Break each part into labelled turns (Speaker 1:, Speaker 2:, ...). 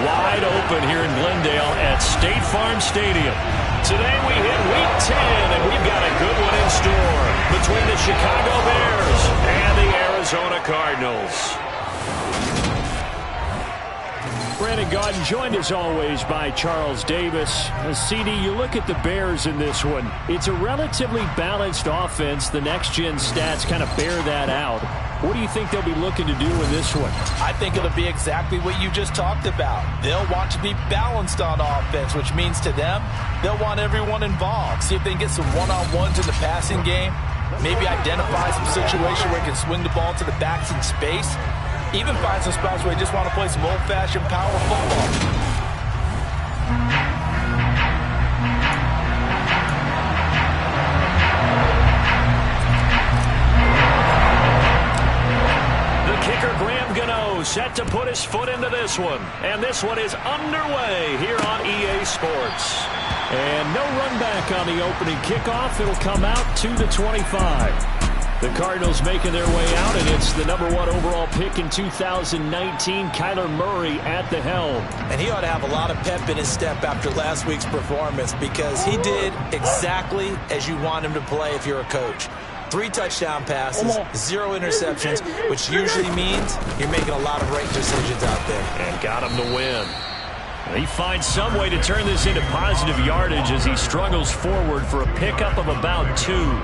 Speaker 1: wide open here in Glendale at State Farm Stadium. Today we hit Week 10, and we've got a good one in store between the Chicago Bears and the Arizona Cardinals. Brandon Gaudin joined as always by Charles Davis. CD, you look at the Bears in this one. It's a relatively balanced offense. The next-gen stats kind of bear that out. What do you think they'll be looking to do in this one?
Speaker 2: I think it'll be exactly what you just talked about. They'll want to be balanced on offense, which means to them, they'll want everyone involved. See if they can get some one-on-ones in the passing game. Maybe identify some situation where they can swing the ball to the backs in space. Even find some spots where they just want to play some old-fashioned power football.
Speaker 1: Graham Gano set to put his foot into this one. And this one is underway here on EA Sports. And no run back on the opening kickoff. It'll come out to the 25. The Cardinals making their way out, and it's the #1 overall pick in 2019, Kyler Murray at the helm.
Speaker 2: And he ought to have a lot of pep in his step after last week's performance because he did exactly as you want him to play if you're a coach. 3 touchdown passes, 0 interceptions, which usually means you're making a lot of right decisions out there.
Speaker 1: And got him to win. He finds some way to turn this into positive yardage as he struggles forward for a pickup of about 2.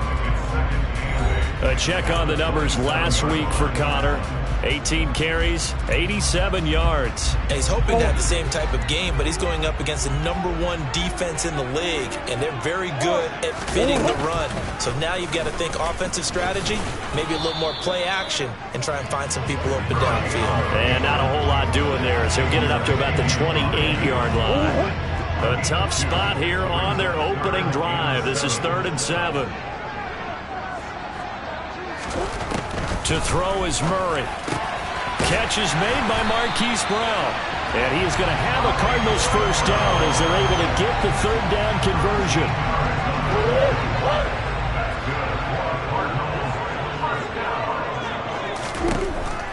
Speaker 1: A check on the numbers last week for Connor. 18 carries, 87 yards.
Speaker 2: And he's hoping to have the same type of game, but he's going up against the #1 defense in the league, and they're very good at fitting the run. So now you've got to think offensive strategy, maybe a little more play action, and try and find some people open downfield.
Speaker 1: And not a whole lot doing there, so he'll get it up to about the 28-yard line. A tough spot here on their opening drive. This is 3rd and 7. To throw is Murray. Catch is made by Marquise Brown. And he is going to have a Cardinals first down as they're able to get the 3rd down conversion.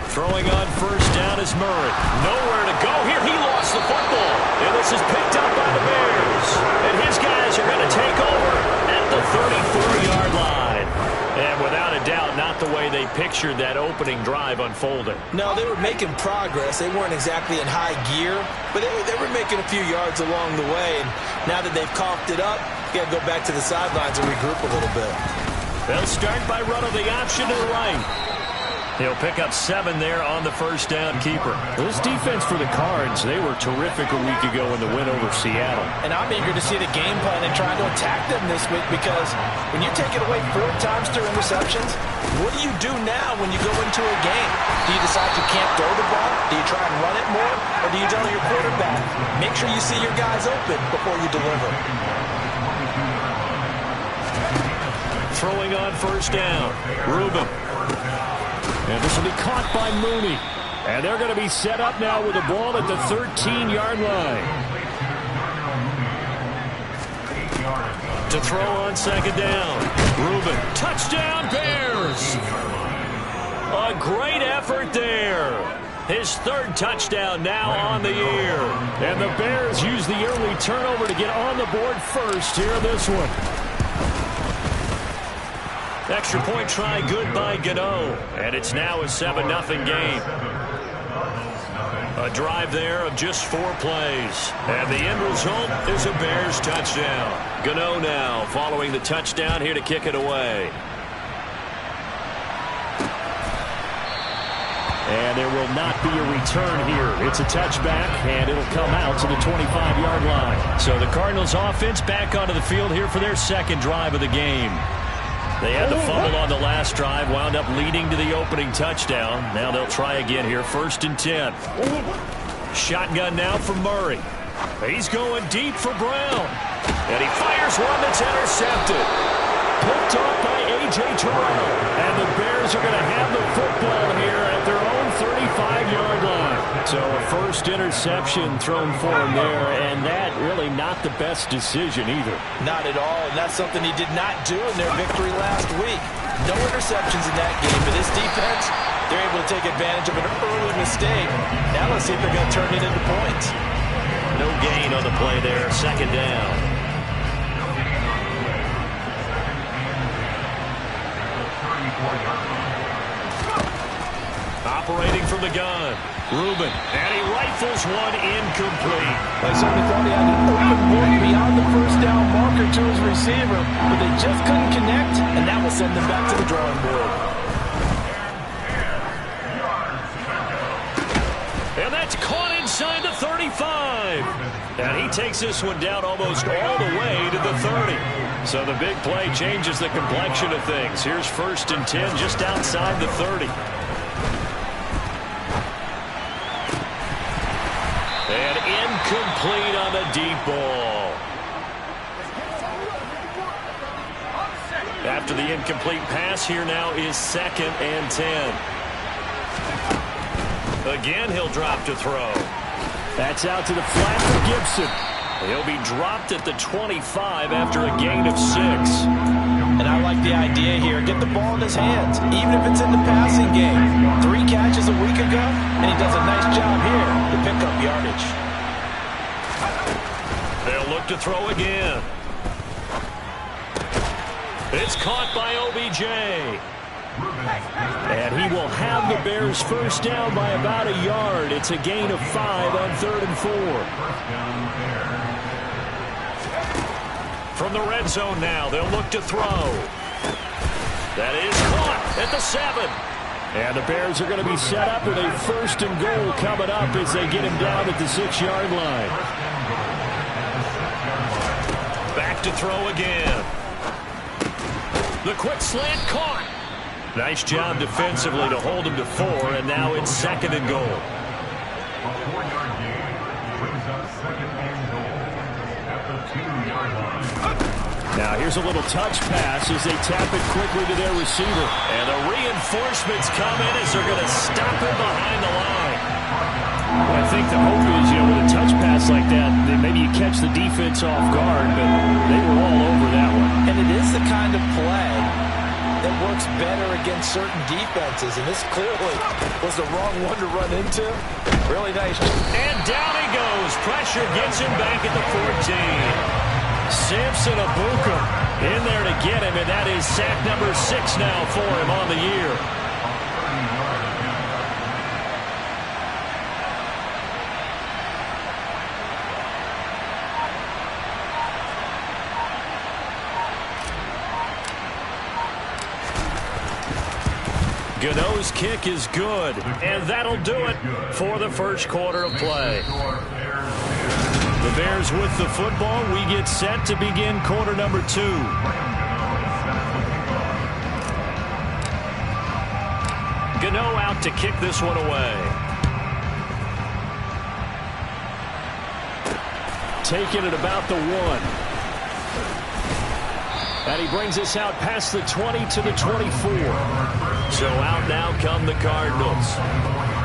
Speaker 1: Throwing on first down is Murray. Nowhere to go here. He lost the football. And this is picked up by the Bears. And his guys are going to take over at the 34-yard line. And without a doubt, not the way they pictured that opening drive unfolding.
Speaker 2: No, they were making progress. They weren't exactly in high gear, but they were making a few yards along the way. And now that they've coughed it up, you got to go back to the sidelines and regroup a little bit.
Speaker 1: They'll start by running the option to the right. He'll pick up 7 there on the first down keeper. This defense for the Cards, they were terrific a week ago in the win over Seattle.
Speaker 2: And I'm eager to see the game plan and trying to attack them this week because when you take it away 4 times through interceptions, what do you do now when you go into a game? Do you decide you can't throw the ball? Do you try and run it more? Or do you tell your quarterback, make sure you see your guys open before you deliver?
Speaker 1: Throwing on first down, Reuben. And this will be caught by Mooney. And they're going to be set up now with the ball at the 13-yard line. To throw on second down. Reuben. Touchdown, Bears! A great effort there. His 3rd touchdown now on the year. And the Bears use the early turnover to get on the board first here in this one. Extra point try good by Gano. And it's now a 7-0 game. A drive there of just 4 plays. And the end result is a Bears touchdown. Gano now following the touchdown here to kick it away. And there will not be a return here. It's a touchback, and it'll come out to the 25-yard line. So the Cardinals offense back onto the field here for their 2nd drive of the game. They had the fumble on the last drive, wound up leading to the opening touchdown. Now they'll try again here, 1st and 10. Shotgun now for Murray. He's going deep for Brown. And he fires one that's intercepted. Picked off by A.J. Terrell. And the Bears are going to have the football here at their own 35-yard line. So a first interception thrown for him there, and that really not the best decision either.
Speaker 2: Not at all, and that's something he did not do in their victory last week. No interceptions in that game, but this defense, They're able to take advantage of an early mistake. Now let's see if they're going to turn it into points.
Speaker 1: No gain on the play there. Second down. Operating from the gun. Reuben. And he rifles one incomplete.
Speaker 2: They certainly thought he had an open board beyond the first down marker to his receiver, but they just couldn't connect, and that will send them back to the drawing board.
Speaker 1: And that's caught inside the 35. And he takes this one down almost all the way to the 30. So the big play changes the complexion of things. Here's 1st and 10 just outside the 30. And incomplete on the deep ball. After the incomplete pass, here now is 2nd and 10. Again, he'll drop to throw. That's out to the flat for Gibson. He'll be dropped at the 25 after a gain of 6.
Speaker 2: And I like the idea here. Get the ball in his hands, even if it's in the passing game. 3 catches a week ago, and he does a nice job here to pick up yardage.
Speaker 1: They'll look to throw again. It's caught by OBJ. And he will have the Bears first down by about a yard. It's a gain of 5 on 3rd and 4. From the red zone now, they'll look to throw. That is caught at the 7. And the Bears are going to be set up with a 1st and goal coming up as they get him down at the 6-yard line. Back to throw again. The quick slant caught. Nice job defensively to hold him to 4, and now it's 2nd and goal.
Speaker 3: A 4-yard gain brings up 2nd and goal at the 2-yard line.
Speaker 1: Now here's a little touch pass as they tap it quickly to their receiver. And the reinforcements come in as they're going to stop him behind the line. Well, I think the hope is, with a touch pass like that, then maybe you catch the defense off guard, but they were all over that one.
Speaker 2: And it is the kind of play that works better against certain defenses, and this clearly was the wrong one to run into. Really nice.
Speaker 1: And down he goes. Pressure gets him back at the 14. Samson Abuka in there to get him, and that is sack number 6 now for him on the year. Gano's kick is good, and that'll do it for the first quarter of play. The Bears with the football. We get set to begin quarter number 2. Gano out to kick this one away. Taking it about the 1. And he brings us out past the 20 to the 24. So out now come the Cardinals.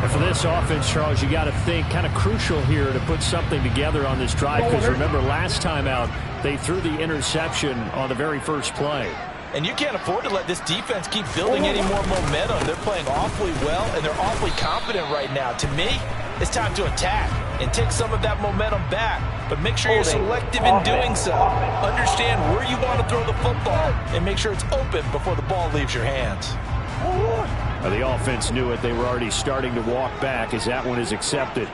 Speaker 1: And for this offense, Charles, you got to think kind of crucial here to put something together on this drive, because remember last time out they threw the interception on the very first play.
Speaker 2: And you can't afford to let this defense keep building any more momentum. They're playing awfully well, and they're awfully confident right now. To me, it's time to attack and take some of that momentum back. But make sure you're selective in doing so. Understand where you want to throw the football and make sure it's open before the ball leaves your hands.
Speaker 1: The offense knew it. They were already starting to walk back as that one is accepted.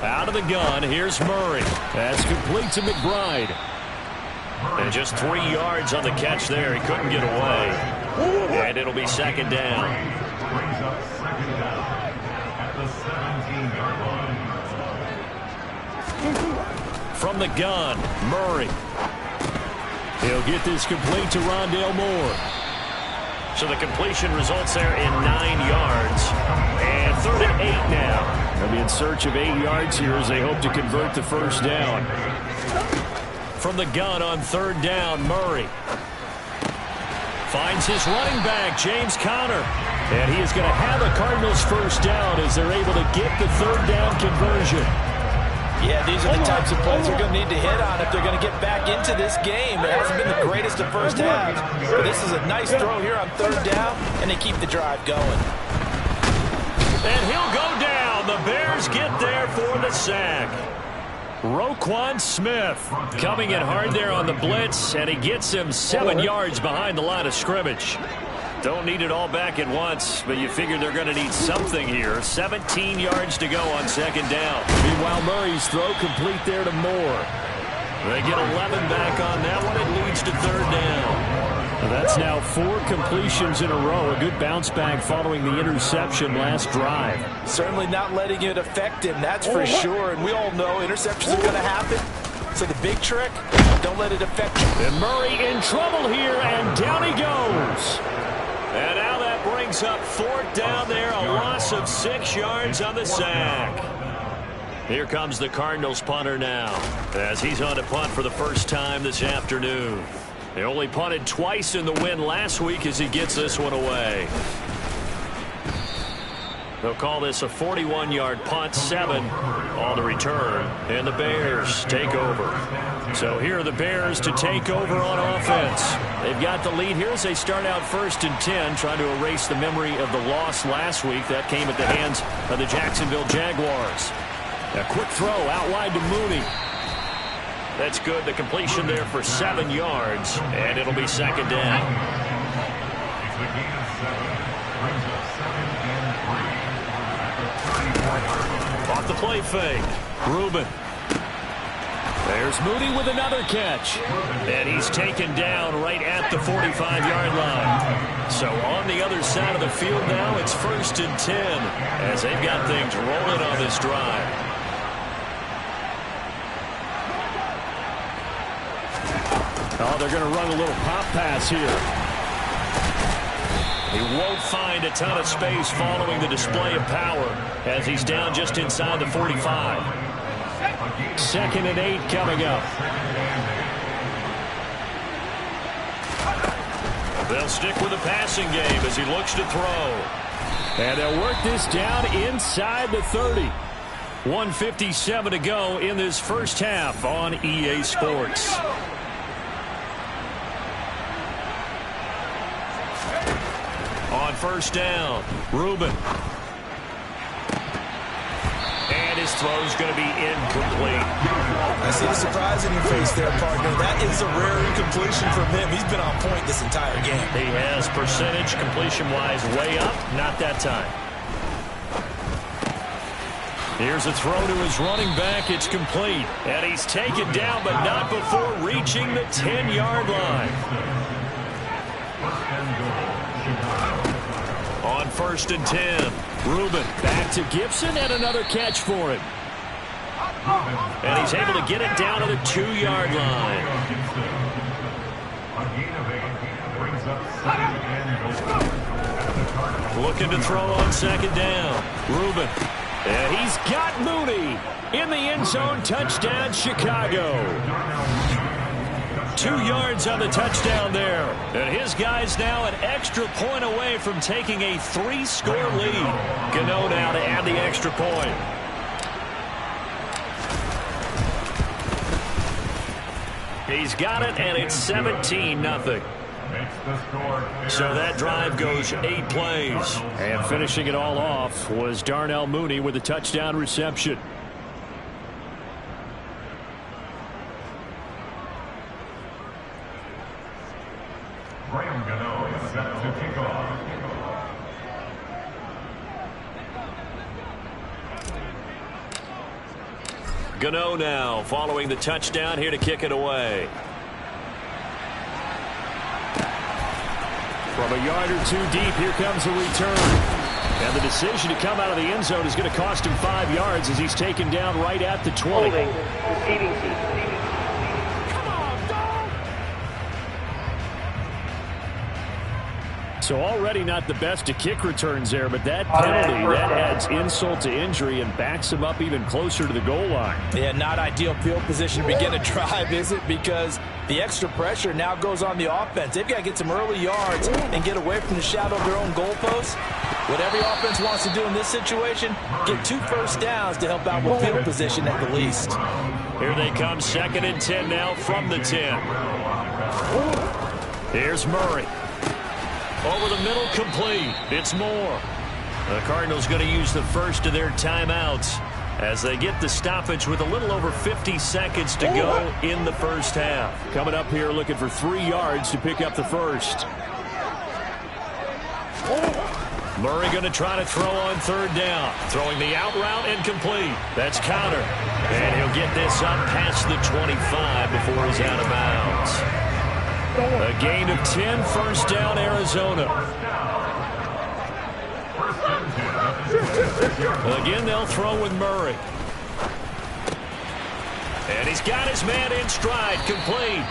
Speaker 1: Out of the gun, here's Murray. That's complete to McBride. And just 3 yards on the catch there. He couldn't get away. And it'll be 2nd down.
Speaker 3: Brings up 2nd down at the 17-yard line.
Speaker 1: From the gun, Murray. He'll get this complete to Rondale Moore. So the completion results there in 9 yards. And 3rd and 8 now. They'll be in search of 8 yards here as they hope to convert the first down. From the gun on 3rd down, Murray finds his running back, James Conner. And he is going to have a Cardinals first down as they're able to get the 3rd down conversion.
Speaker 2: Yeah, these are the types of plays they're going to need to hit on if they're going to get back into this game. It hasn't been the greatest of first halves, but this is a nice throw here on third down, and they keep the drive going.
Speaker 1: And he'll go down. The Bears get there for the sack. Roquan Smith coming in hard there on the blitz, and he gets him 7 yards behind the line of scrimmage. Don't need it all back at once, but you figure they're going to need something here. 17 yards to go on second down. Meanwhile, Murray's throw complete there to Moore. They get 11 back on that one. It leads to third down. That's now 4 completions in a row. A good bounce back following the interception last drive.
Speaker 2: Certainly not letting it affect him, that's for sure. And we all know interceptions are going to happen. So the big trick, don't let it affect you.
Speaker 1: And Murray in trouble here, and down he goes. And now that brings up fourth down there, a loss of 6 yards on the sack. Here comes the Cardinals punter now, as he's on to punt for the first time this afternoon. They only punted twice in the win last week as he gets this one away. They'll call this a 41-yard punt, 7 on the return, and the Bears take over. So here are the Bears to take over on offense. They've got the lead here as they start out 1st and 10, trying to erase the memory of the loss last week. That came at the hands of the Jacksonville Jaguars. A quick throw out wide to Mooney. That's good. The completion there for 7 yards, and it'll be second down.
Speaker 3: It's a gain of 7. Brings up 2nd and 3 at the 34-yard line.
Speaker 1: Off the play fake. Reuben. There's Mooney with another catch. And he's taken down right at the 45-yard line. So on the other side of the field now, it's 1st and 10 as they've got things rolling on this drive. Oh, they're going to run a little pop pass here. He won't find a ton of space following the display of power as he's down just inside the 45. 2nd and 8 coming up. They'll stick with the passing game as he looks to throw. And they'll work this down inside the 30. 1:57 to go in this first half on EA Sports. On first down, Reuben. And his throw's going to be incomplete.
Speaker 2: I see the surprise in your face there, partner. That is a rare incompletion from him. He's been on point this entire game.
Speaker 1: He has percentage completion-wise way up. Not that time. Here's a throw to his running back. It's complete. And he's taken down, but not before reaching the 10-yard line. On 1st and 10, Reuben back to Gibson, and another catch for him. And he's able to get it down to the 2-yard line. Looking to throw on 2nd down. Reuben. And he's got Mooney in the end zone. Touchdown, Chicago. 2 yards on the touchdown there. And his guy's now an extra point away from taking a 3-score lead. Gano now to add the extra point. He's got it, and it's 17-0. So that drive goes 8 plays. And finishing it all off was Darnell Mooney with a touchdown reception.
Speaker 3: Graham Gano is set to kick off.
Speaker 1: Gano now following the touchdown here to kick it away. From a yard or 2 deep, here comes a return. And the decision to come out of the end zone is going to cost him 5 yards as he's taken down right at the 20. So already not the best of kick returns there, but that penalty, that adds insult to injury and backs him up even closer to the goal line.
Speaker 2: Yeah, not ideal field position to begin a drive, is it? Because the extra pressure now goes on the offense. They've got to get some early yards and get away from the shadow of their own goalposts. What every offense wants to do in this situation, get 2 first downs to help out with field position at the least.
Speaker 1: Here they come, 2nd and 10 now from the 10. Here's Murray. Over the middle, complete. It's Moore. The Cardinals going to use the first of their timeouts as they get the stoppage with a little over 50 seconds to go in the first half. Coming up here looking for 3 yards to pick up the first. Murray going to try to throw on 3rd down. Throwing the out route incomplete. That's counter. And he'll get this up past the 25 before he's out of bounds. A gain of 10, first down, Arizona. Again, they'll throw with Murray. And he's got his man in stride, complete.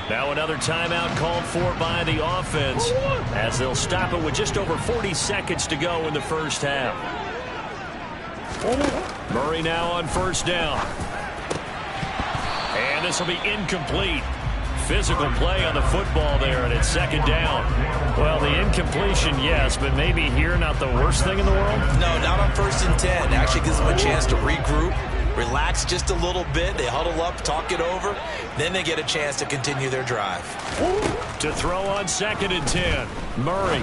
Speaker 1: Now another timeout called for by the offense as they'll stop it with just over 40 seconds to go in the first half. Murray now on 1st down. And this will be incomplete. Physical play on the football there, and it's 2nd down. Well, the incompletion, yes, but maybe here not the worst thing in the world?
Speaker 2: No, not on 1st and 10. Actually gives them a chance to regroup, relax just a little bit. They huddle up, talk it over. Then they get a chance to continue their drive.
Speaker 1: To throw on 2nd and 10. Murray.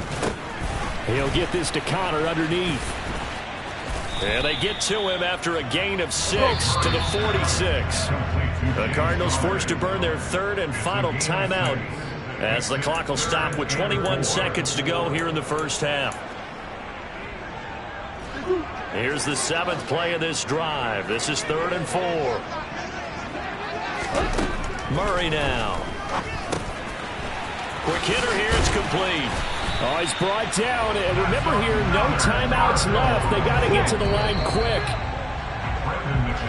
Speaker 1: He'll get this to Connor underneath. And they get to him after a gain of 6 to the 46. The Cardinals forced to burn their 3rd and final timeout as the clock will stop with 21 seconds to go here in the first half. Here's the 7th play of this drive. This is 3rd and 4. Murray now. Quick hitter here. It's complete. Oh, he's brought down. And remember here, no timeouts left. They got to get to the line quick.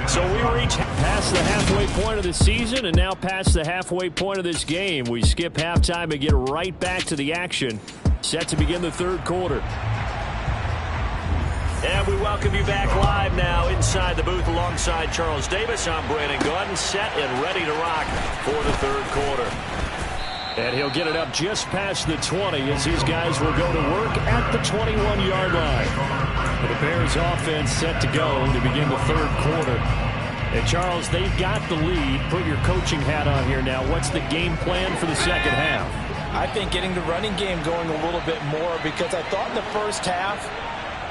Speaker 1: So we reach past the halfway point of the season and now past the halfway point of this game. We skip halftime and get right back to the action. Set to begin the 3rd quarter. And we welcome you back live now inside the booth alongside Charles Davis. I'm Brandon Gaudin, set and ready to rock for the 3rd quarter. And he'll get it up just past the 20 as these guys will go to work at the 21-yard line. The Bears offense set to go to begin the 3rd quarter. And Charles, they've got the lead. Put your coaching hat on here now. What's the game plan for the 2nd half?
Speaker 2: I think getting the running game going a little bit more, because I thought in the first half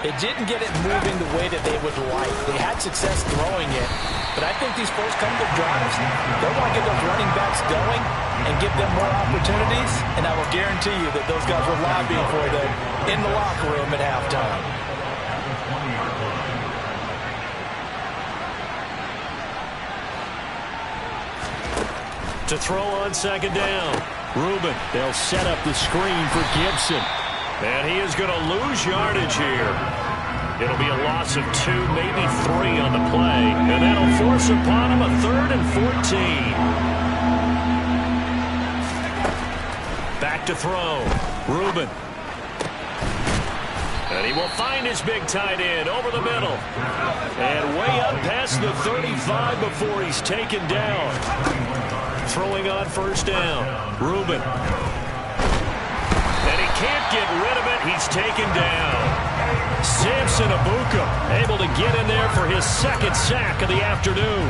Speaker 2: it didn't get it moving the way that they would like. They had success throwing it, but I think these first couple of drives, they'll want to get those running backs going and give them more opportunities, and I will guarantee you that those guys were lobbying for them in the locker room at halftime.
Speaker 1: To throw on 2nd down. Rubin, they'll set up the screen for Gibson. And he is going to lose yardage here. It'll be a loss of 2, maybe 3 on the play. And that'll force upon him a 3rd and 14. Back to throw. Rubin. And he will find his big tight end over the middle. And way up past the 35 before he's taken down. Throwing on 1st down. Rubin. And he can't get rid of it. He's taken down. Samson Abuka able to get in there for his 2nd sack of the afternoon.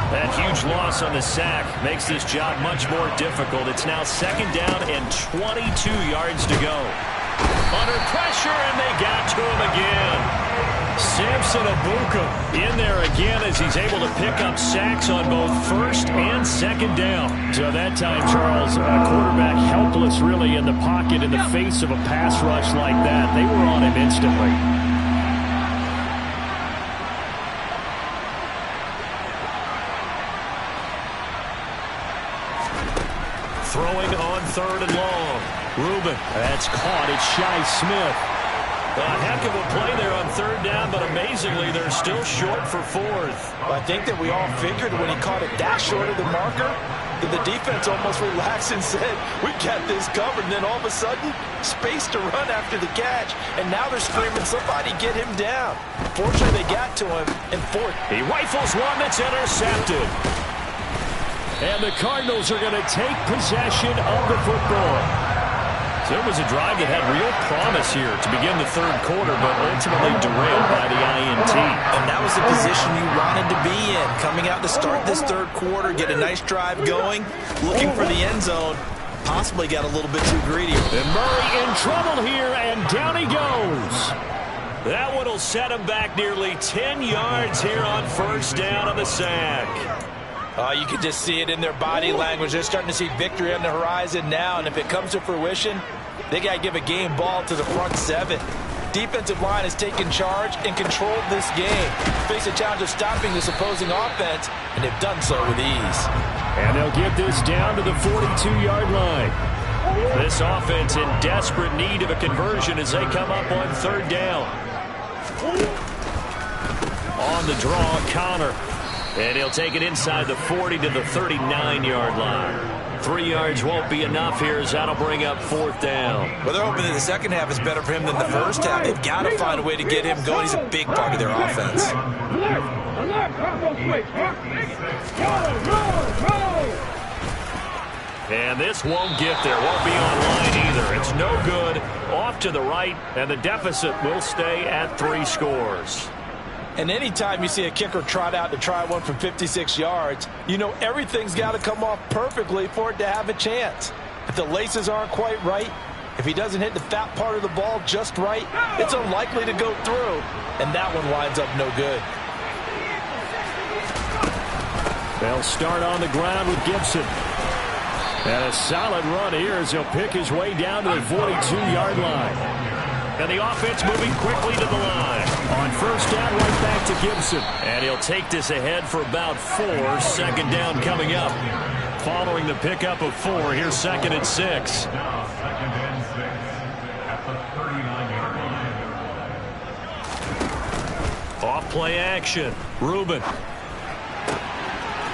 Speaker 1: That huge loss on the sack makes this job much more difficult. It's now 2nd down and 22 yards to go. Under pressure, and they got to him again. Samson Abuka in there again as he's able to pick up sacks on both 1st and 2nd down. So that time, Charles, a quarterback helpless really in the pocket in the face of a pass rush like that. They were on him instantly. Throwing on 3rd and long. Rubin, that's caught. It's Shi Smith. A heck of a play there on third down, but amazingly, they're still short for fourth.
Speaker 2: Well, I think that we all figured when he caught it that short of the marker, that the defense almost relaxed and said, we got this covered. And then all of a sudden, space to run after the catch. And now they're screaming, somebody get him down. Fortunately, they got to him in fourth.
Speaker 1: He rifles one that's intercepted. And the Cardinals are going to take possession of the football. So it was a drive that had real promise here to begin the third quarter, but ultimately derailed by the INT.
Speaker 2: And that was the position you wanted to be in. Coming out to start this third quarter, get a nice drive going, looking for the end zone. Possibly got a little bit too greedy.
Speaker 1: And Murray in trouble here, and down he goes. That one will set him back nearly 10 yards here on first down on the sack.
Speaker 2: You can just see it in their body language. They're starting to see victory on the horizon now, and if it comes to fruition, they got to give a game ball to the front seven. Defensive line has taken charge and controlled this game. Face a challenge of stopping this opposing offense, and they've done so with ease.
Speaker 1: And they'll get this down to the 42-yard line. This offense in desperate need of a conversion as they come up on third down. On the draw, Connor. And he'll take it inside the 40 to the 39-yard line. 3 yards won't be enough here as that'll bring up fourth down.
Speaker 2: Well, they're hoping that the second half is better for him than the first half. They've got to find a way to get him going. He's a big part of their offense.
Speaker 1: And this won't get there. Won't be online either. It's no good. Off to the right, and the deficit will stay at 3 scores.
Speaker 2: And anytime you see a kicker trot out to try one from 56 yards, you know everything's got to come off perfectly for it to have a chance. If the laces aren't quite right, if he doesn't hit the fat part of the ball just right, it's unlikely to go through. And that one winds up no good.
Speaker 1: They'll start on the ground with Gibson. And a solid run here as he'll pick his way down to the 42-yard line. And the offense moving quickly to the line. On first down, right back to Gibson. And he'll take this ahead for about 4. Second down coming up. Following the pickup of 4, here's second and 6.
Speaker 3: Now second and 6 at the 39-yard line.
Speaker 1: Off play action. Reuben.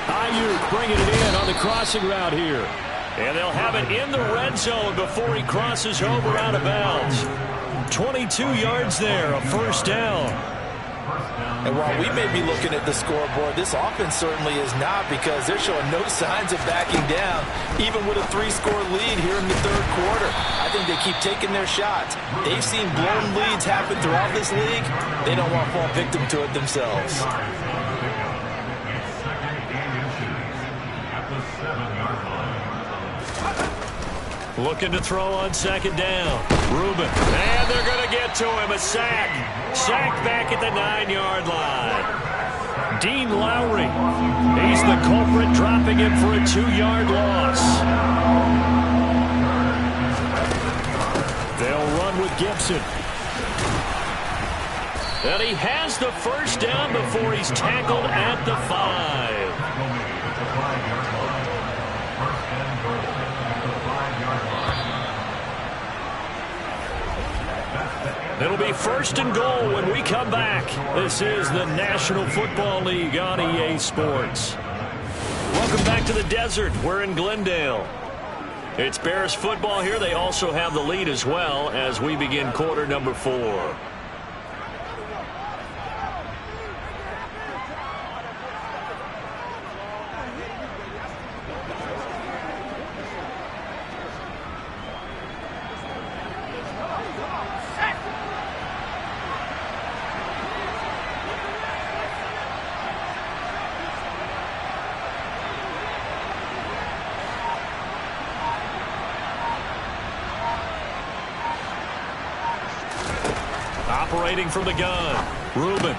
Speaker 1: Ayuk bringing it in on the crossing route here. And they'll have it in the red zone before he crosses over out of bounds. 22 yards there, a first down.
Speaker 2: And while we may be looking at the scoreboard, this offense certainly is not, because they're showing no signs of backing down, even with a 3-score lead here in the third quarter. I think they keep taking their shots. They've seen blown leads happen throughout this league. They don't want to fall victim to it themselves.
Speaker 1: Looking to throw on second down. Reuben. And they're going to get to him. A sack. Sack back at the 9-yard line. Dean Lowry. He's the culprit, dropping him for a 2-yard loss. They'll run with Gibson. And he has the first down before he's tackled at the 5. It'll be first and goal when we come back. This is the National Football League on EA Sports. Welcome back to the desert. We're in Glendale. It's Bears football here. They also have the lead as well as we begin quarter number 4. Operating from the gun. Reuben.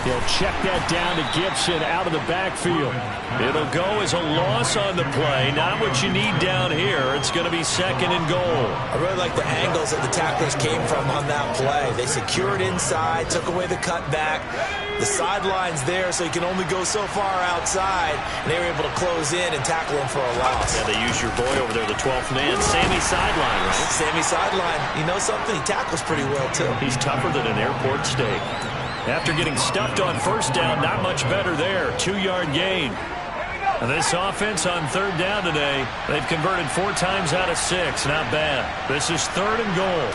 Speaker 1: He'll check that down to Gibson out of the backfield. It'll go as a loss on the play. Not what you need down here. It's going to be 2nd and goal.
Speaker 2: I really like the angles that the tacklers came from on that play. They secured inside, took away the cutback. The sideline's there, so you can only go so far outside. And they were able to close in and tackle him for a loss.
Speaker 1: Yeah, they use your boy over there, the 12th man, Sammy Sideline, right?
Speaker 2: Sammy Sideline. You know something? He tackles pretty well, too.
Speaker 1: He's tougher than an airport steak. After getting stuffed on 1st down, not much better there. 2-yard gain. And this offense on 3rd down today, they've converted 4 times out of 6. Not bad. This is 3rd and goal.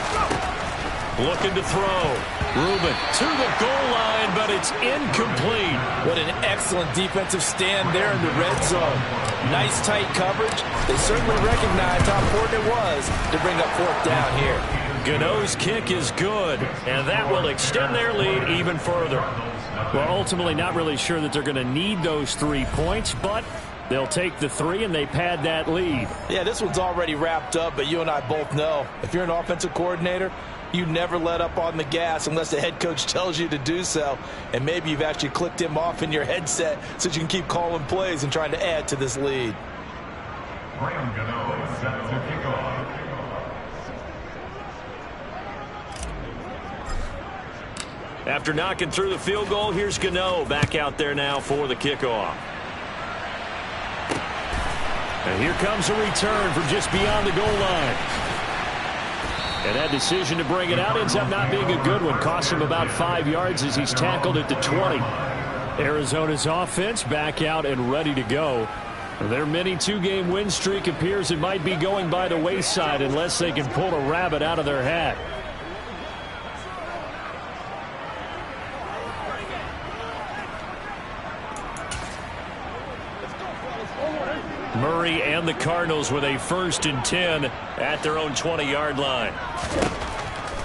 Speaker 1: Looking to throw. Reuben to the goal line, but it's incomplete.
Speaker 2: What an excellent defensive stand there in the red zone. Nice tight coverage. They certainly recognized how important it was to bring up 4th down here.
Speaker 1: Gano's kick is good, and that will extend their lead even further. Well, ultimately not really sure that they're going to need those 3 points, but they'll take the 3 and they pad that lead.
Speaker 2: Yeah, this one's already wrapped up, but you and I both know if you're an offensive coordinator, you never let up on the gas unless the head coach tells you to do so. And maybe you've actually clicked him off in your headset so you can keep calling plays and trying to add to this lead.
Speaker 3: Graham Gano set to kick off.
Speaker 1: After knocking through the field goal, here's Gano back out there now for the kickoff. And here comes a return from just beyond the goal line. And that decision to bring it out ends up not being a good one. Costs him about 5 yards as he's tackled at the 20. Arizona's offense back out and ready to go. Their mini 2-game win streak appears it might be going by the wayside unless they can pull a rabbit out of their hat. Murray and the Cardinals with a 1st and 10 at their own 20-yard line.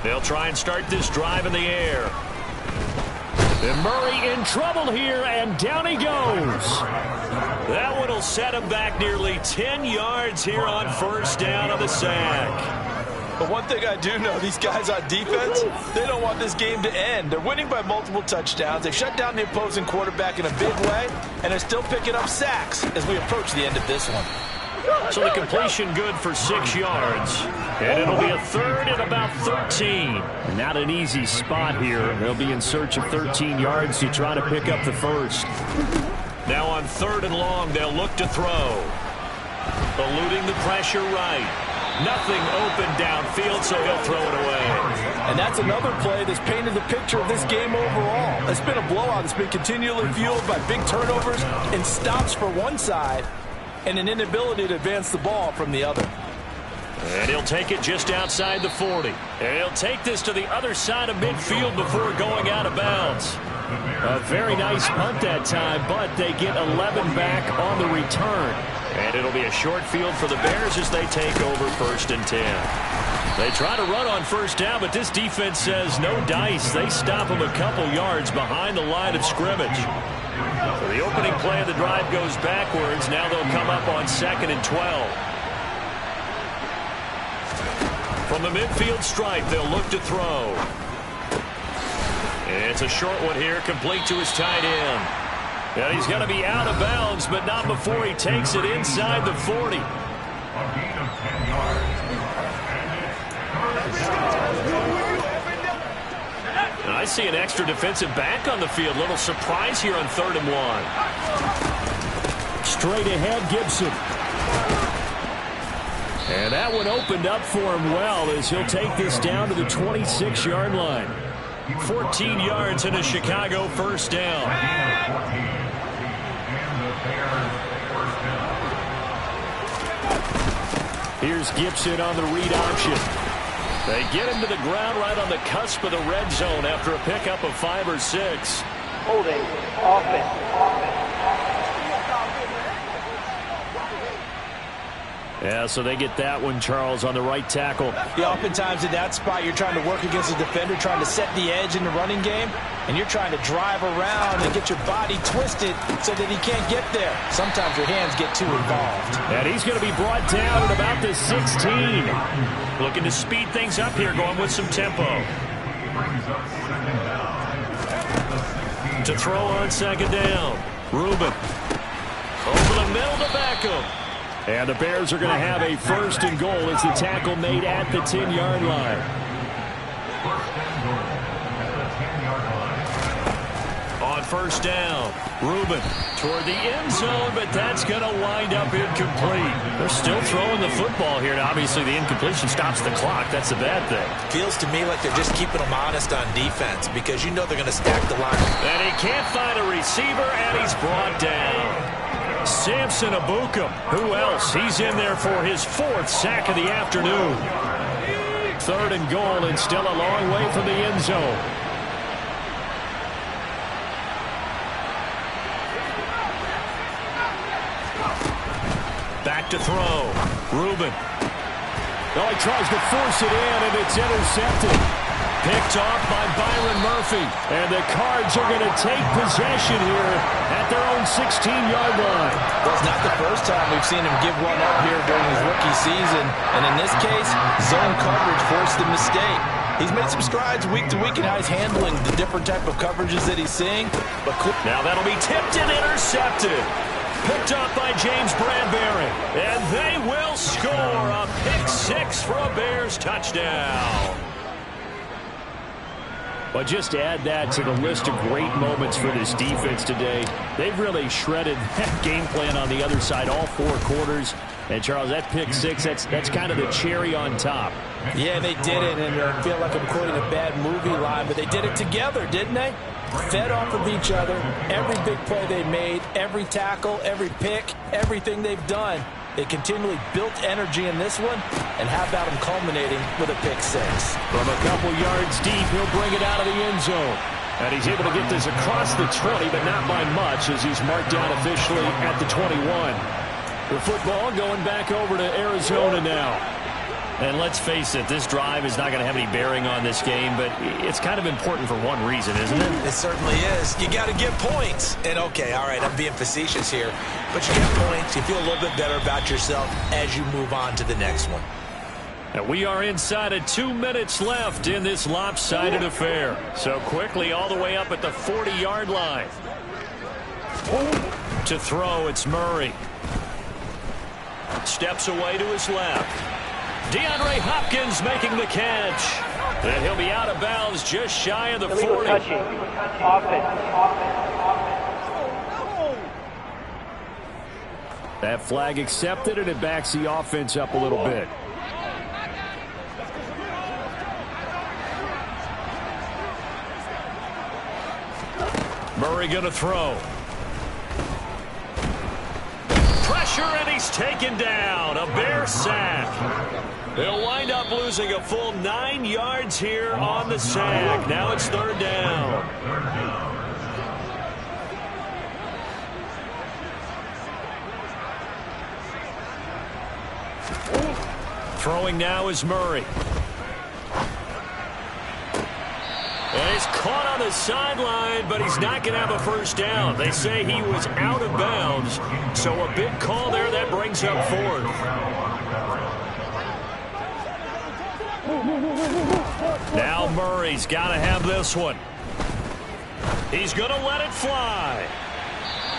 Speaker 1: They'll try and start this drive in the air. And Murray in trouble here, and down he goes. That one will set him back nearly 10 yards here on 1st down on the sack.
Speaker 2: But one thing I do know, these guys on defense, they don't want this game to end. They're winning by multiple touchdowns. They've shut down the opposing quarterback in a big way, and they're still picking up sacks as we approach the end of this one.
Speaker 1: So the completion good for 6 yards. And it'll be a 3rd and about 13. Not an easy spot here. They'll be in search of 13 yards to try to pick up the 1st. Now on 3rd and long, they'll look to throw. Eluding the pressure right. Nothing open downfield, so he'll throw it away.
Speaker 2: And that's another play that's painted the picture of this game overall. It's been a blowout. It's been continually fueled by big turnovers and stops for one side and an inability to advance the ball from the other.
Speaker 1: And he'll take it just outside the 40. And he'll take this to the other side of midfield before going out of bounds. A very nice punt that time, but they get 11 back on the return. And it'll be a short field for the Bears as they take over 1st and 10. They try to run on 1st down, but this defense says no dice. They stop them a couple yards behind the line of scrimmage. So the opening play of the drive goes backwards. Now they'll come up on 2nd and 12. From the midfield stripe, they'll look to throw. It's a short one here, complete to his tight end. And he's going to be out of bounds, but not before he takes it inside the 40.
Speaker 3: A gain of 10 yards.
Speaker 1: And I see an extra defensive back on the field. Little surprise here on 3rd and 1. Straight ahead, Gibson. And that one opened up for him well as he'll take this down to the 26-yard line. 14 yards and a Chicago 1st down. Here's Gibson on the read option. They get him to the ground right on the cusp of the red zone after a pickup of 5 or 6.
Speaker 4: Holding, offense.
Speaker 1: Yeah, so they get that one, Charles, on the right tackle.
Speaker 2: Yeah, oftentimes in that spot, you're trying to work against a defender, trying to set the edge in the running game, and you're trying to drive around and get your body twisted so that he can't get there. Sometimes your hands get too involved.
Speaker 1: And he's going to be brought down at about the 16. Looking to speed things up here, going with some tempo. To throw on second down. Reuben. Over the middle to Beckham. And the Bears are going to have a first and goal as the tackle made at the 10-yard line.
Speaker 3: First and goal at the 10-yard line.
Speaker 1: On first down, Reuben toward the end zone, but that's going to wind up incomplete. They're still throwing the football here, and obviously the incompletion stops the clock. That's the bad thing.
Speaker 2: Feels to me like they're just keeping them honest on defense because you know they're going to stack the line.
Speaker 1: And he can't find a receiver, and he's brought down. Samson Ebukam. Who else? He's in there for his 4th sack of the afternoon. Third and goal, and still a long way from the end zone. Back to throw. Reuben. Oh, he tries to force it in, and it's intercepted. Picked off by Byron Murphy. And the Cards are going to take possession here at their own 16-yard line.
Speaker 2: Well, it's not the first time we've seen him give one up here during his rookie season. And in this case, zone coverage forced the mistake. He's made some strides week to week in how he's handling the different type of coverages that he's seeing. But
Speaker 1: now that'll be tipped and intercepted. Picked up by James Bradbury. And they will score a pick-6 for a Bears touchdown. But just add that to the list of great moments for this defense today. They've really shredded that game plan on the other side all 4 quarters. And, Charles, that pick-6, that's kind of the cherry on top.
Speaker 2: Yeah, they did it, and I feel like I'm quoting a bad movie line, but they did it together, didn't they? Fed off of each other, every big play they made, every tackle, every pick, everything they've done. They continually built energy in this one, and how about them culminating with a pick-6?
Speaker 1: From a couple yards deep, he'll bring it out of the end zone. And he's able to get this across the 20, but not by much as he's marked down officially at the 21. The football going back over to Arizona now. And let's face it, this drive is not going to have any bearing on this game, but it's kind of important for one reason, isn't it?
Speaker 2: It certainly is. You got to get points. And, okay, all right, I'm being facetious here, but you get points. You feel a little bit better about yourself as you move on to the next one.
Speaker 1: And we are inside of 2 minutes left in this lopsided affair. So quickly all the way up at the 40-yard line. To throw, it's Murray. Steps away to his left. DeAndre Hopkins making the catch. And he'll be out of bounds just shy of the 40.
Speaker 4: Touching. Offense.
Speaker 1: That flag accepted, and it backs the offense up a little bit. Murray going to throw. Pressure, and he's taken down. A Bear sack. They'll wind up losing a full 9 yards here on the sack. Now it's 3rd down. Throwing now is Murray. And he's caught on the sideline, but he's not going to have a first down. They say he was out of bounds. So a big call there that brings up 4th. Now Murray's got to have this one. He's going to let it fly.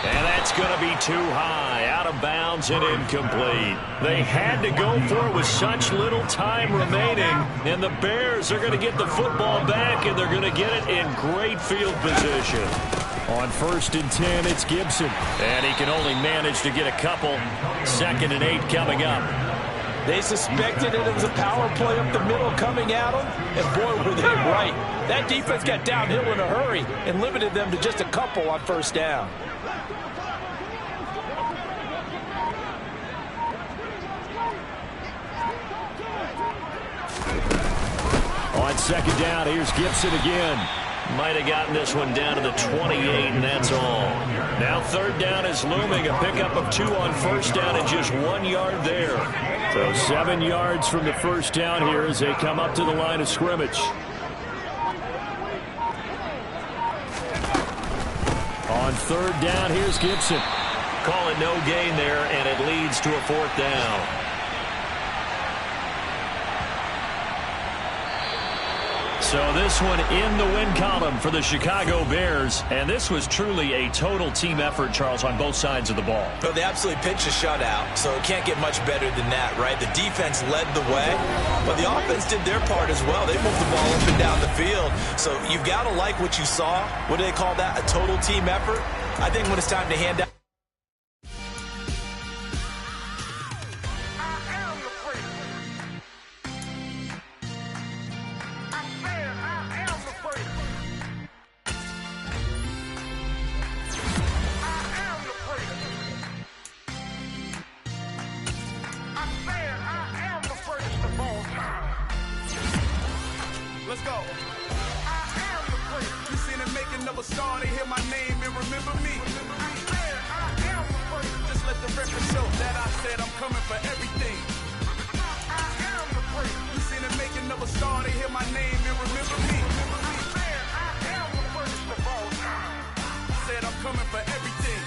Speaker 1: And that's going to be too high, out of bounds and incomplete. They had to go for it with such little time remaining. And the Bears are going to get the football back, and they're going to get it in great field position. On 1st and 10, it's Gibson. And he can only manage to get a couple. 2nd and 8 coming up.
Speaker 2: They suspected it was a power play up the middle coming at them, and boy, were they right. That defense got downhill in a hurry and limited them to just a couple on 1st down.
Speaker 1: On 2nd down, here's Gibson again. Might have gotten this one down to the 28, and that's all. Now 3rd down is looming. A pickup of 2 on 1st down and just 1 yard there. So 7 yards from the 1st down here as they come up to the line of scrimmage. On 3rd down, here's Gibson. Call it no gain there, and it leads to a 4th down. So this one in the win column for the Chicago Bears. And this was truly a total team effort, Charles, on both sides of the ball.
Speaker 2: Well, they absolutely pitched a shutout, so it can't get much better than that, right? The defense led the way, but the offense did their part as well. They moved the ball up and down the field. So you've got to like what you saw. What do they call that? A total team effort? I think when it's time to hand out.
Speaker 5: Let's go. I am the first. You seen it making of a star, they hear my name and remember me. I am the first. Just let the record show that I said I'm coming for everything. I am the first. You seen it making of a star, they hear my name and remember me. I am the first of all time. Said I'm coming for everything.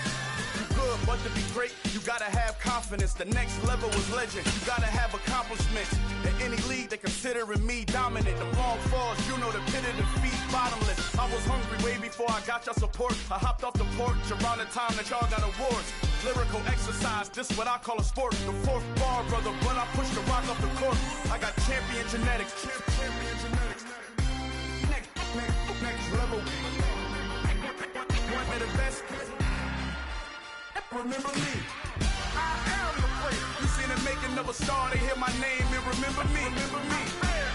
Speaker 5: You good, but to be great, you gotta have confidence. The next level was legend. You gotta have accomplishments. In any league, they considering me dominant. The long falls, you know the pit of defeat, bottomless. I was hungry way before I got your support. I hopped off the porch around the time that y'all got awards. Lyrical exercise, this what I call a sport. The fourth bar, brother, when I push the rock off the court. I got champion genetics. Champion genetics. Next level. One of the best. Remember me. I am the first. You seen it making of a star, they hear my name and remember me. Remember me.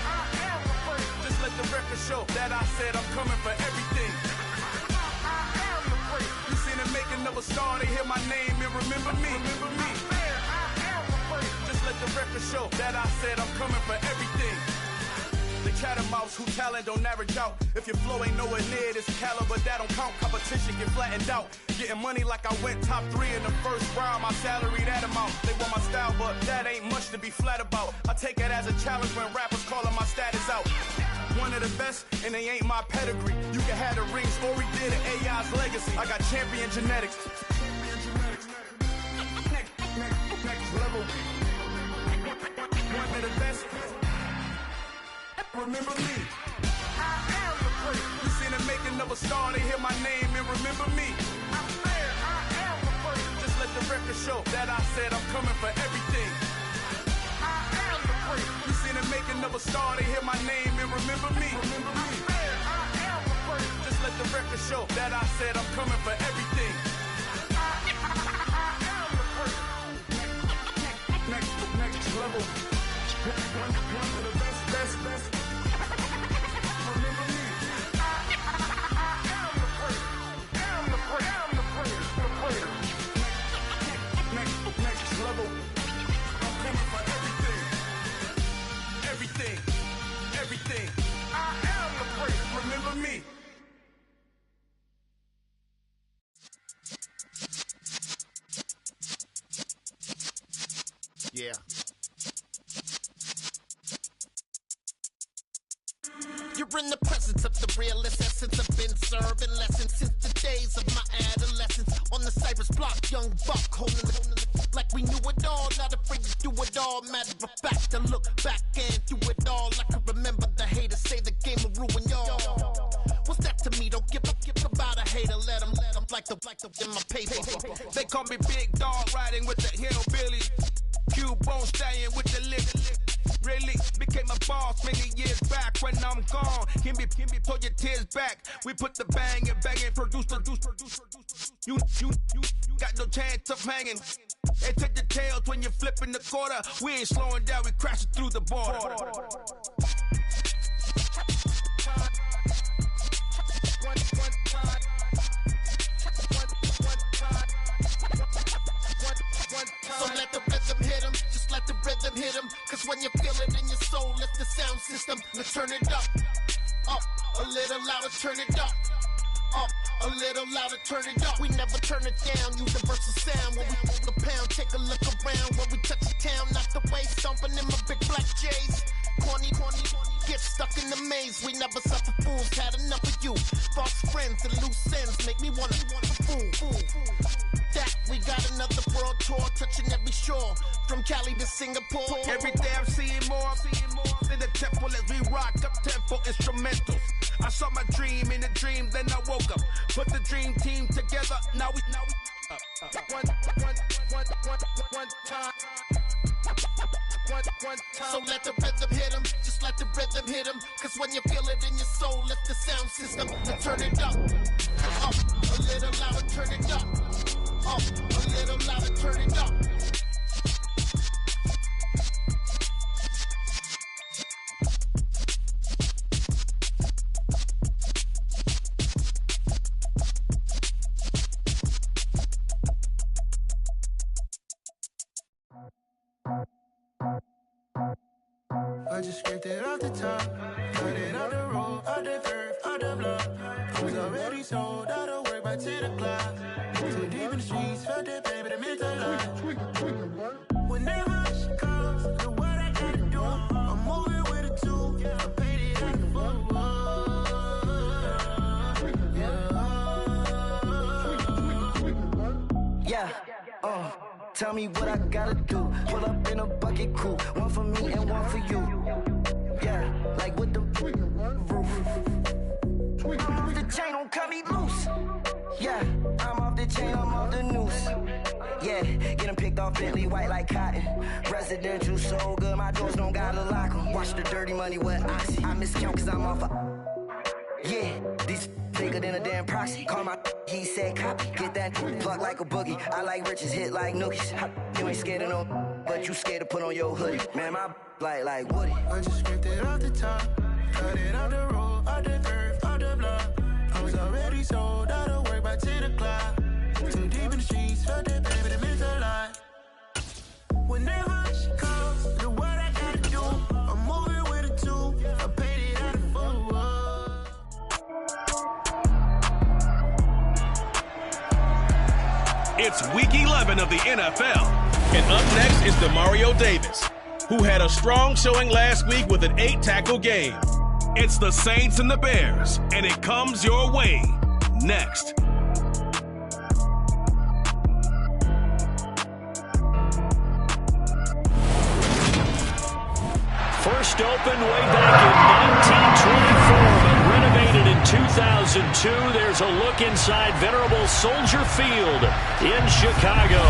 Speaker 5: I am the first. Just let the record show that I said I'm coming for everything. I am the first. You seen it making of a star, they hear my name and remember me. Remember me. I am the first. Just let the record show that I said I'm coming for everything. The catamounts who talent don't average out. If your flow ain't nowhere near this caliber, that don't count. Competition get flattened out. Getting money like I went top 3 in the first round. My salary that amount. They want my style, but that ain't much to be flat about. I take it as a challenge when rappers calling my status out. One of the best, and they ain't my pedigree. You can have the rings, or we did an AI's legacy. I got champion genetics. Next level. One of the best. Remember me. I am the first. You seen it making of a star, they hear my name and remember me. I am the first. Just let the record show that I said I'm coming for everything. I am the first. You seen it making of a star, they hear my name and remember me. Remember me. I am the first. Just let the record show that I said I'm coming for everything. I am the first. Next level. One of the best. Next level. I'm coming for everything. I am the first. Remember me. Yeah.
Speaker 6: You're in the presence of the realest essence. I've been serving lessons since the days of my adolescence. On the Cypress block, young buck holding the like we knew it all. Not afraid to do it all. Matter of fact, to look back and do it all. I can remember the haters say the game will ruin y'all. What's that to me? Don't give about a hater. Let them like the in my paper.
Speaker 5: They call me Big Dog, riding with the hillbillies. Q-Bone stallion with the lip. Really became a boss many years back. When I'm gone, can be pull your tears back. We put the bang and produce. You got no chance of hanging. And take the tails when you're flipping the quarter. We ain't slowing down, we crashing through the border.
Speaker 6: So let the rhythm hit him, just let the rhythm hit him. Cause when you feel it in your soul, lift the sound system. Let's turn it up, a little louder, turn it up, a little louder, turn it up. We never turn it down, universal sound. When we move the pound, take a look around. When we touch the town, knock the way, stomping in my big black J's. Corny, get stuck in the maze. We never suffer fools, had enough of you. False friends and loose ends make me wanna fool. That we got another world tour, touching every shore. from Cali to Singapore.
Speaker 5: Every day I'm seeing more in the temple as we rock up tempo instrumentals. I saw my dream in a dream, then I woke up. Put the dream team together. Now we one time.
Speaker 6: So let the rhythm hit him, just let the rhythm hit him. Cause when you feel it in your soul, lift the sound system and turn it up. Up, a little louder, turn it up. Up, a little louder, turn it up.
Speaker 7: I just scraped it off the top, cut it off the road, off the curve, off the block. I was already sold out of work by 10 o'clock. Too deep in the streets, felt that pain, but it meant a lot. Whenever she calls, look what I gotta do. I'm moving with a two, I paid it out the full.
Speaker 8: Yeah, tell me what I gotta do. Pull up in a bucket crew, one for me and one for you. Yeah, like with the roof. I'm off the chain, don't cut me loose. Yeah, I'm off the chain, I'm off the noose. Yeah, getting picked off Bentley white like cotton. Residential so good, my doors don't gotta lock 'em. Watch the dirty money with Oxy. I miscount cause I'm off yeah, these bigger than a damn proxy. Call my he said copy. Get that plug like a boogie. I like riches, hit like nookies. You ain't scared of no, but you scared to put on your hoodie. Man, my like Woody.
Speaker 7: I just scraped it off the top, cut it off the road, off the curve, off the block. I was already sold out of work by 10 o'clock. Too deep in the streets, felt that pain, but it meant a lot. Whenever she calls, look what I gotta do. I'm moving with a two, I paid it out of full.
Speaker 9: It's week 11 of the NFL. And up next is Demario Davis, who had a strong showing last week with an 8-tackle game. It's the Saints and the Bears, and it comes your way next.
Speaker 1: First opened way back in 1924, but renovated in 2002. There's a look inside venerable Soldier Field in Chicago.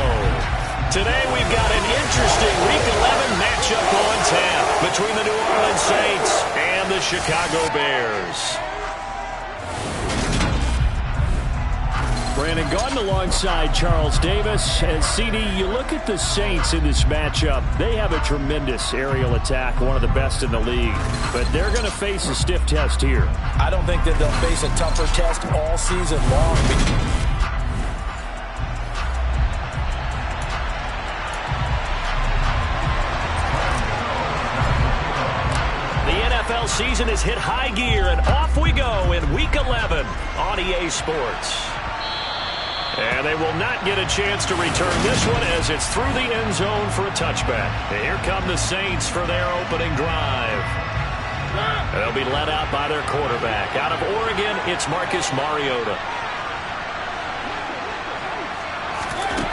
Speaker 1: Today we've got an interesting Week 11 matchup on tap between the New Orleans Saints and the Chicago Bears. Brandon Gaudin alongside Charles Davis. And CD, you look at the Saints in this matchup. They have a tremendous aerial attack, one of the best in the league. But they're going to face a stiff test here.
Speaker 2: I don't think that they'll face a tougher test all season long.
Speaker 1: NFL season has hit high gear, and off we go in Week 11 on EA Sports. And they will not get a chance to return this one as it's through the end zone for a touchback. And here come the Saints for their opening drive. They'll be led out by their quarterback. Out of Oregon, it's Marcus Mariota.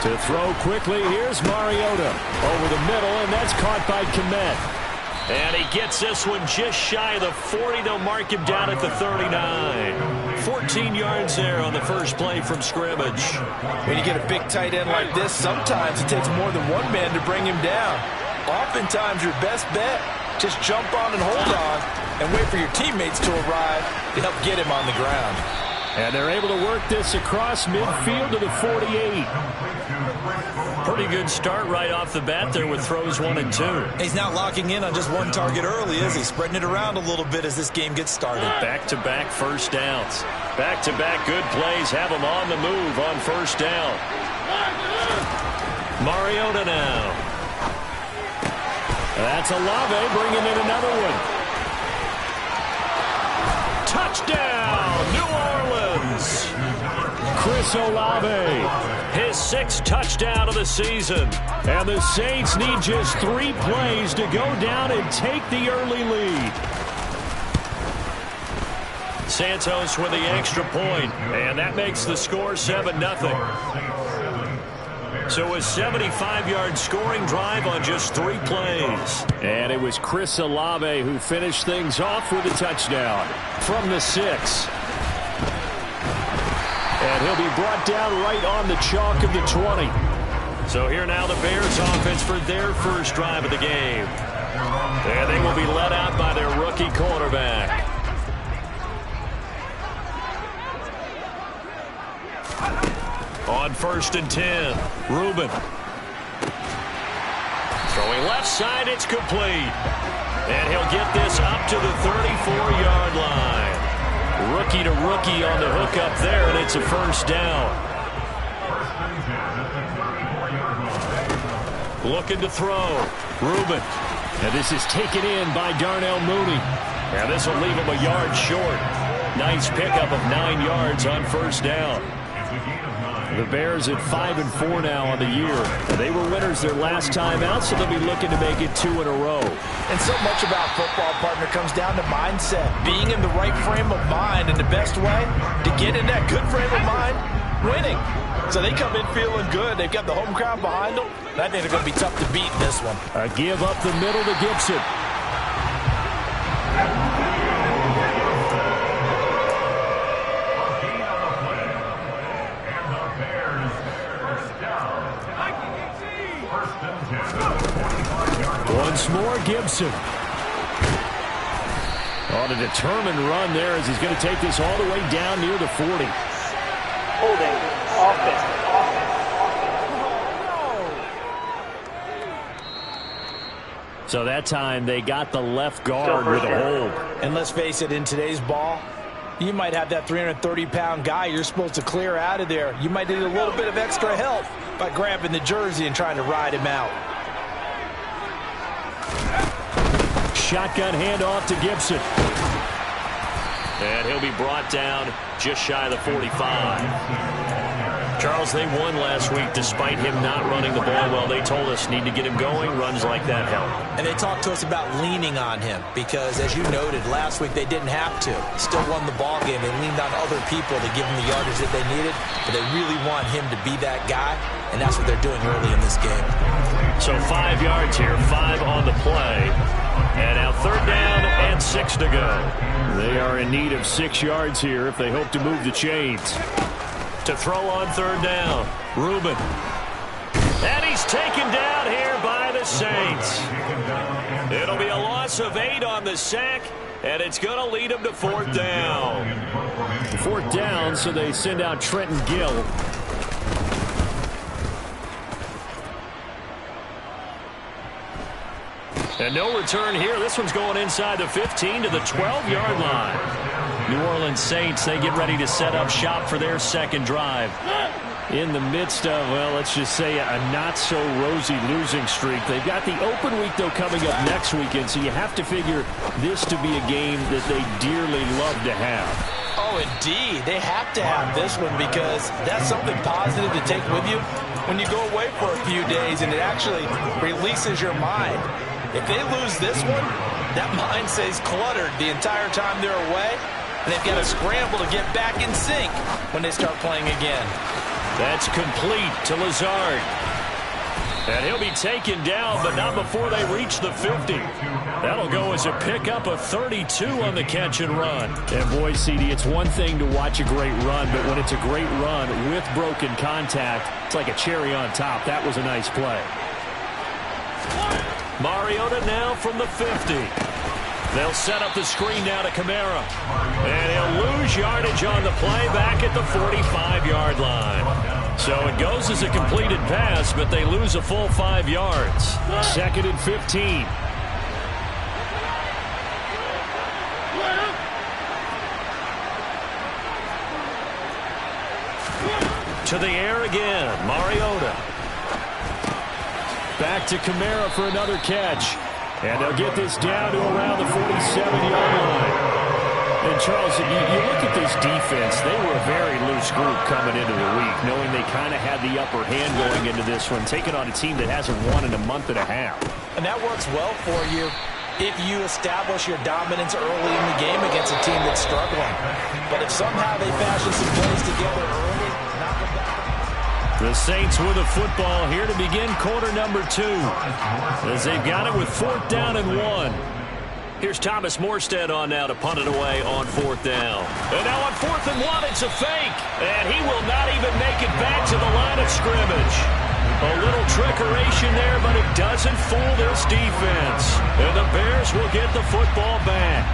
Speaker 1: To throw quickly, here's Mariota. Over the middle, and that's caught by Kmet. And he gets this one just shy of the 40. They'll mark him down at the 39. 14 yards there on the first play from scrimmage.
Speaker 2: When you get a big tight end like this, sometimes it takes more than one man to bring him down. Oftentimes, your best bet, just jump on and hold on and wait for your teammates to arrive to help get him on the ground.
Speaker 1: And they're able to work this across midfield to the 48. Pretty good start right off the bat there with throws 1 and 2.
Speaker 10: He's not locking in on just one target early, is he? Spreading it around a little bit as this game gets started.
Speaker 1: Back-to-back first downs. Back-to-back good plays have him on the move on first down. Mariota now. That's Olave bringing in another one. Touchdown, New Orleans. Chris Olave, his 6th touchdown of the season. And the Saints need just 3 plays to go down and take the early lead. Santos with the extra point, and that makes the score 7-0. So a 75-yard scoring drive on just 3 plays.
Speaker 11: And it was Chris Olave who finished things off with a touchdown from the 6. And he'll be brought down right on the chalk of the 20.
Speaker 1: So here now the Bears offense for their first drive of the game. And they will be led out by their rookie quarterback. On 1st and 10, Reuben. Throwing left side, it's complete. And he'll get this up to the 34-yard line. Rookie to rookie on the hook up there, and it's a first down. Looking to throw. Reuben.
Speaker 11: And this is taken in by Darnell Mooney.
Speaker 1: And this will leave him a yard short. Nice pickup of 9 yards on first down.
Speaker 11: The Bears at 5-4 now on the year. They were winners their last time out, so they'll be looking to make it 2 in a row.
Speaker 2: And so much about football, partner, comes down to mindset. Being in the right frame of mind, and the best way to get in that good frame of mind, winning. So they come in feeling good. They've got the home crowd behind them. And I think they're going to be tough to beat in this one.
Speaker 11: A give up the middle to Gibson. Once more, Gibson. On a determined run there as he's going to take this all the way down near the 40.
Speaker 4: Holding. Offense.
Speaker 11: So that time they got the left guard with a hold.
Speaker 2: And let's face it, in today's ball, you might have that 330-pound guy you're supposed to clear out of there. You might need a little bit of extra help by grabbing the jersey and trying to ride him out.
Speaker 11: Shotgun handoff to Gibson.
Speaker 1: And he'll be brought down just shy of the 45. Charles, they won last week despite him not running the ball well. They told us need to get him going. Runs like that help.
Speaker 2: And they talked to us about leaning on him because, as you noted, last week they didn't have to. Still won the ball game. They leaned on other people to give them the yardage that they needed, but they really want him to be that guy, and that's what they're doing early in this game.
Speaker 1: So 5 yards here, 5 on the play. And now 3rd down and 6 to go.
Speaker 11: They are in need of 6 yards here if they hope to move the chains.
Speaker 1: To throw on 3rd down, Reuben. And he's taken down here by the Saints. It'll be a loss of 8 on the sack, and it's going to lead them to 4th down.
Speaker 11: 4th down, so they send out Trenton Gill.
Speaker 1: And no return here. This one's going inside the 15 to the 12-yard line. New Orleans Saints, they get ready to set up shop for their second drive.
Speaker 11: In the midst of, well, let's just say a not-so-rosy losing streak. They've got the open week, though, coming up next weekend, so you have to figure this to be a game that they dearly love to have.
Speaker 2: Oh, indeed. They have to have this one because that's something positive to take with you when you go away for a few days, and it actually releases your mind. If they lose this one, that mind stays cluttered the entire time they're away, and they've got to scramble to get back in sync when they start playing again.
Speaker 1: That's complete to Lazard. And he'll be taken down, but not before they reach the 50. That'll go as a pickup of 32 on the catch and run.
Speaker 11: And boy, CD, it's one thing to watch a great run, but when it's a great run with broken contact, it's like a cherry on top. That was a nice play.
Speaker 1: Mariota now from the 50. They'll set up the screen now to Kamara. And he'll lose yardage on the play back at the 45-yard line. So it goes as a completed pass, but they lose a full 5 yards.
Speaker 11: 2nd and 15.
Speaker 1: To the air again, Mariota.
Speaker 11: Back to Kamara for another catch. And they'll get this down to around the 47-yard line. And, Charles, you look at this defense, they were a very loose group coming into the week, knowing they kind of had the upper hand going into this one, taking on a team that hasn't won in a month and a half.
Speaker 2: And that works well for you if you establish your dominance early in the game against a team that's struggling. But if somehow they fashion some plays together early, knock them down.
Speaker 1: The Saints with the football here to begin quarter number 2. As they've got it with 4th down and 1. Here's Thomas Morstead on now to punt it away on 4th down. And now on 4th and 1, it's a fake. And he will not even make it back to the line of scrimmage. A little trickeration there, but it doesn't fool this defense. And the Bears will get the football back.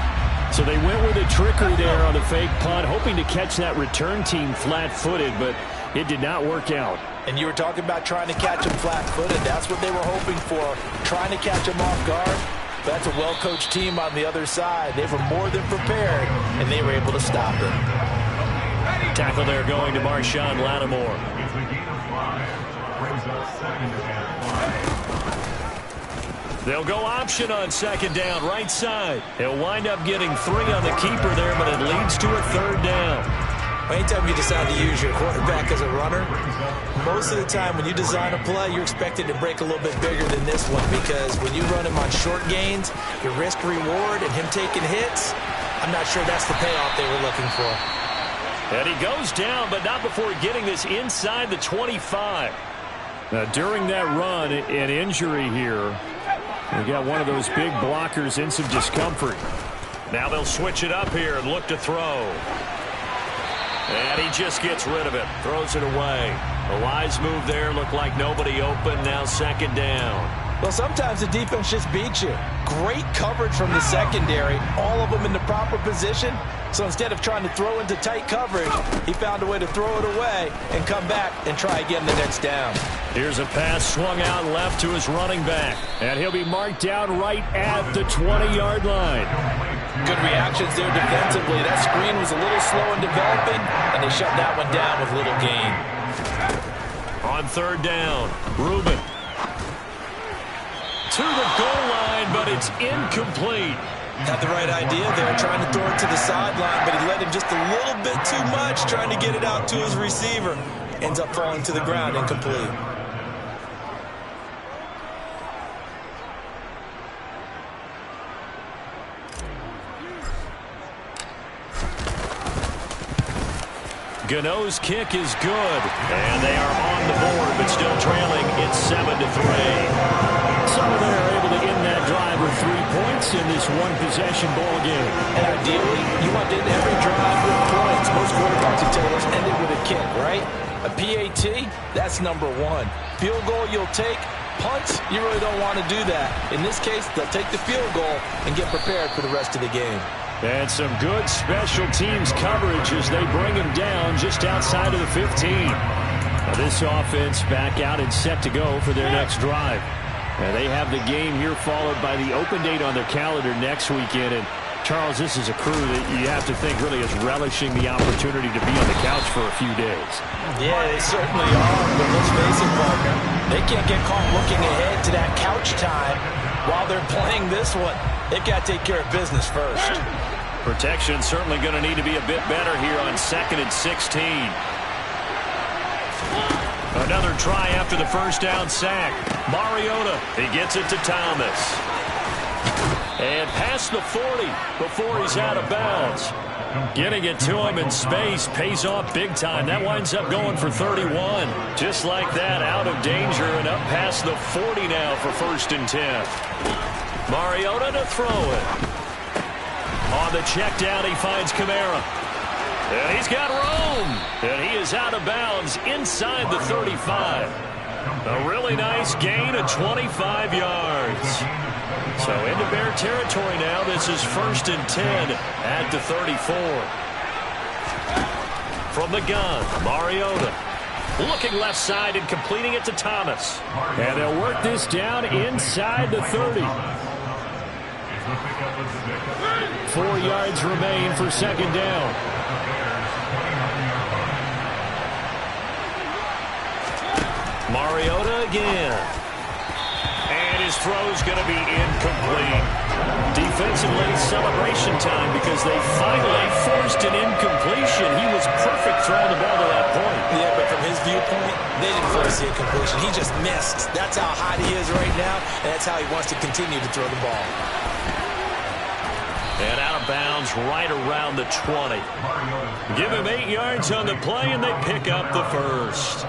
Speaker 1: So they went with a trickery there on the fake punt, hoping to catch that return team flat-footed, but it did not work out.
Speaker 2: And you were talking about trying to catch him flat-footed. That's what they were hoping for, trying to catch him off guard. But that's a well-coached team on the other side. They were more than prepared, and they were able to stop him.
Speaker 1: Tackle there going to Marshawn Lattimore.
Speaker 3: It's a gain of 5. Brings up 2nd and 5.
Speaker 1: They'll go option on 2nd down, right side. He'll wind up getting 3 on the keeper there, but it leads to a 3rd down.
Speaker 10: Anytime you decide to use your quarterback as a runner, most of the time when you design a play, you're expected to break a little bit bigger than this one, because when you run him on short gains, your risk-reward and him taking hits, I'm not sure that's the payoff they were looking for.
Speaker 1: And he goes down, but not before getting this inside the 25. Now, during that run, an injury here. We got one of those big blockers in some discomfort. Now they'll switch it up here and look to throw. And he just gets rid of it, throws it away. A wise move there, looked like nobody open, now 2nd down.
Speaker 2: Well, sometimes the defense just beats you. Great coverage from the secondary, all of them in the proper position. So instead of trying to throw into tight coverage, he found a way to throw it away and come back and try again the next down.
Speaker 1: Here's a pass swung out left to his running back. And he'll be marked down right at the 20-yard line.
Speaker 2: Good reactions there defensively. That screen was a little slow in developing, and they shut that one down with little gain.
Speaker 1: On 3rd down, Reuben. To the goal line, but it's incomplete.
Speaker 10: Had the right idea there, trying to throw it to the sideline, but he let him just a little bit too much, trying to get it out to his receiver. Ends up falling to the ground, incomplete.
Speaker 1: Gano's kick is good, and they are on the board, but still trailing. It's 7-3. So they're able to end that drive with 3 points in this one-possession ball game.
Speaker 2: And ideally, you want to end every drive with points. Most quarterbacks will tell us ended with a kick, right? A PAT, that's number 1. Field goal you'll take. Punts, you really don't want to do that. In this case, they'll take the field goal and get prepared for the rest of the game.
Speaker 1: And some good special teams coverage as they bring him down just outside of the 15. Now this offense back out and set to go for their next drive. And they have the game here followed by the open date on their calendar next weekend. And Charles, this is a crew that you have to think really is relishing the opportunity to be on the couch for a few days.
Speaker 2: Yeah, they certainly are. But let's face it, partner, they can't get caught looking ahead to that couch time while they're playing this one. They've got to take care of business first.
Speaker 1: Protection certainly going to need to be a bit better here on 2nd and 16. Another try after the first down sack. Mariota, he gets it to Thomas. And past the 40 before he's out of bounds. Getting it to him in space pays off big time. That winds up going for 31. Just like that, out of danger and up past the 40 now for 1st and 10. Mariota to throw it. On the check down, he finds Kamara. And he's got Rome. And he is out of bounds inside the 35. A really nice gain of 25 yards. So into Bear territory now. This is 1st and 10 at the 34. From the gun, Mariota. Looking left side and completing it to Thomas. And they'll work this down inside the 30. 4 yards remain for 2nd down. Mariota again. And his throw's going to be incomplete. Defensively, celebration time because they finally forced an incompletion. He was perfect throwing the ball to that point.
Speaker 10: Yeah, but from his viewpoint, they didn't force the incompletion. He just missed. That's how hot he is right now, and that's how he wants to continue to throw the ball.
Speaker 1: And out of bounds right around the 20. Give him 8 yards on the play, and they pick up the first.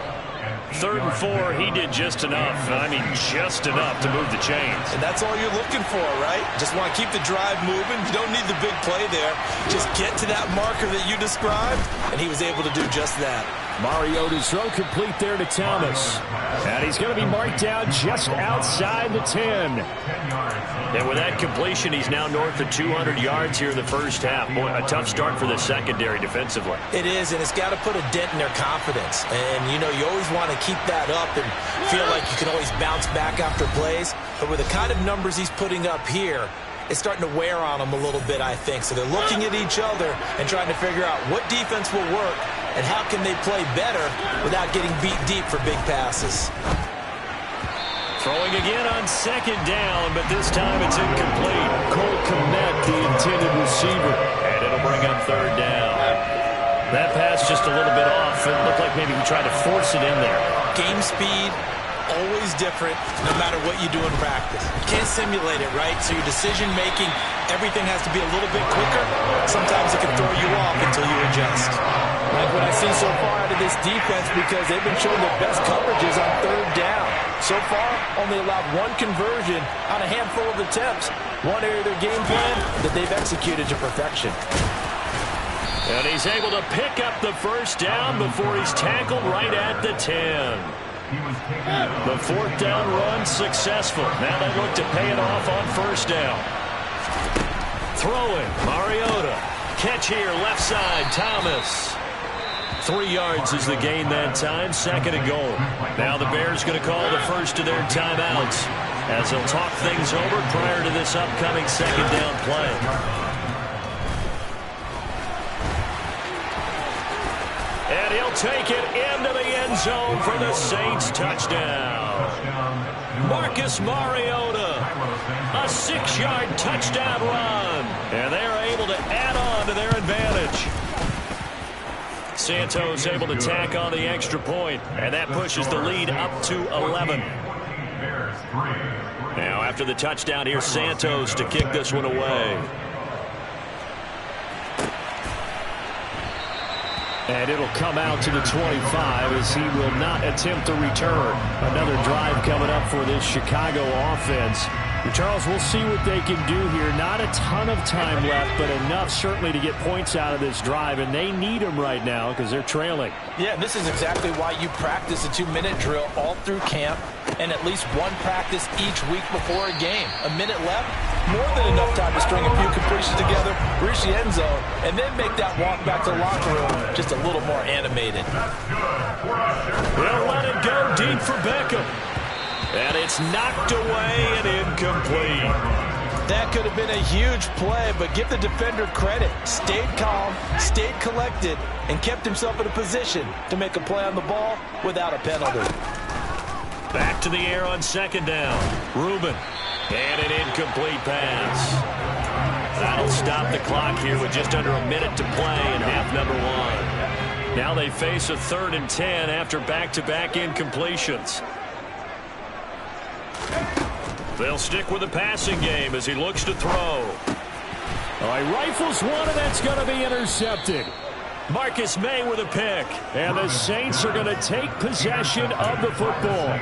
Speaker 11: 3rd and 4, he did just enough. I mean, just enough to move the chains.
Speaker 10: And that's all you're looking for, right? Just want to keep the drive moving. You don't need the big play there. Just get to that marker that you described, and he was able to do just that.
Speaker 11: Mariota's throw complete there to Thomas. And he's going to be marked down just outside the 10. And with that completion, he's now north of 200 yards here in the first half. Boy, a tough start for the secondary defensively.
Speaker 10: It is, and it's got to put a dent in their confidence. And, you know, you always want to keep that up and feel like you can always bounce back after plays. But with the kind of numbers he's putting up here, it's starting to wear on them a little bit, I think. So they're looking at each other and trying to figure out what defense will work and how can they play better without getting beat deep for big passes.
Speaker 11: Throwing again on 2nd down, but this time it's incomplete. Cole Kmet, the intended receiver, and it'll bring up 3rd down. That pass just a little bit off. It looked like maybe we tried to force it in there.
Speaker 10: Game speed, always different no matter what you do in practice. You can't simulate it, right? So your decision-making, everything has to be a little bit quicker. Sometimes it can throw you off until you adjust.
Speaker 2: Like what I've seen so far out of this defense, because they've been showing their best coverages on 3rd down. So far, only allowed 1 conversion on a handful of attempts. One area of their game plan that they've executed to perfection.
Speaker 11: And he's able to pick up the 1st down before he's tackled right at the 10. The 4th down run successful. Now they look to pay it off on 1st down. Throwing, Mariota. Catch here, left side, Thomas. 3 yards is the gain that time, 2nd and goal. Now the Bears going to call the first of their timeouts as they'll talk things over prior to this upcoming 2nd down play. And he'll take it into the end zone for the Saints touchdown. Marcus Mariota, a 6-yard touchdown run. And they're able to add on to their advantage. Santos able to tack on the extra point, and that pushes the lead up to 11. Now after the touchdown, here's Santos to kick this one away. And it'll come out to the 25 as he will not attempt to return. Another drive coming up for this Chicago offense. Charles, we'll see what they can do here. Not a ton of time left, but enough certainly to get points out of this drive, and they need them right now because they're trailing.
Speaker 2: Yeah, this is exactly why you practice a 2-minute drill all through camp and at least 1 practice each week before a game. A minute left, more than enough time to string a few completions together, reach the end zone, and then make that walk back to the locker room just a little more animated.
Speaker 11: They'll let it go deep for Beckham. And it's knocked away and incomplete.
Speaker 2: That could have been a huge play, but give the defender credit. Stayed calm, stayed collected, and kept himself in a position to make a play on the ball without a penalty.
Speaker 11: Back to the air on 2nd down. Reuben. And an incomplete pass. That'll stop the clock here with just under a minute to play in half number 1. Now they face a 3rd and 10 after back-to-back incompletions. They'll stick with the passing game as he looks to throw. All right, rifles one, and that's going to be intercepted. Marcus May with a pick. And the Saints are going to take possession of the football.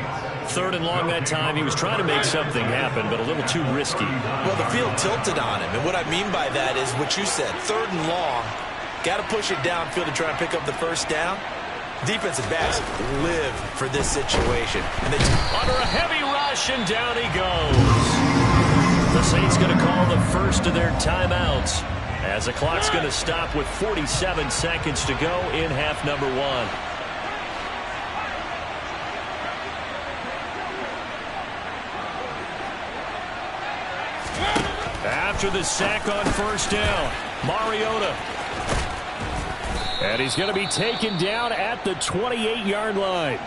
Speaker 11: 3rd and long that time. He was trying to make something happen, but a little too risky.
Speaker 10: Well, the field tilted on him, and what I mean by that is what you said. 3rd and long, got to push it downfield to try and pick up the 1st down. Defensive backs live for this situation. And they
Speaker 11: under a heavy rush, and down he goes. The Saints going to call the first of their timeouts as the clock's going to stop with 47 seconds to go in half number 1. After the sack on 1st down, Mariota. And he's going to be taken down at the 28-yard line.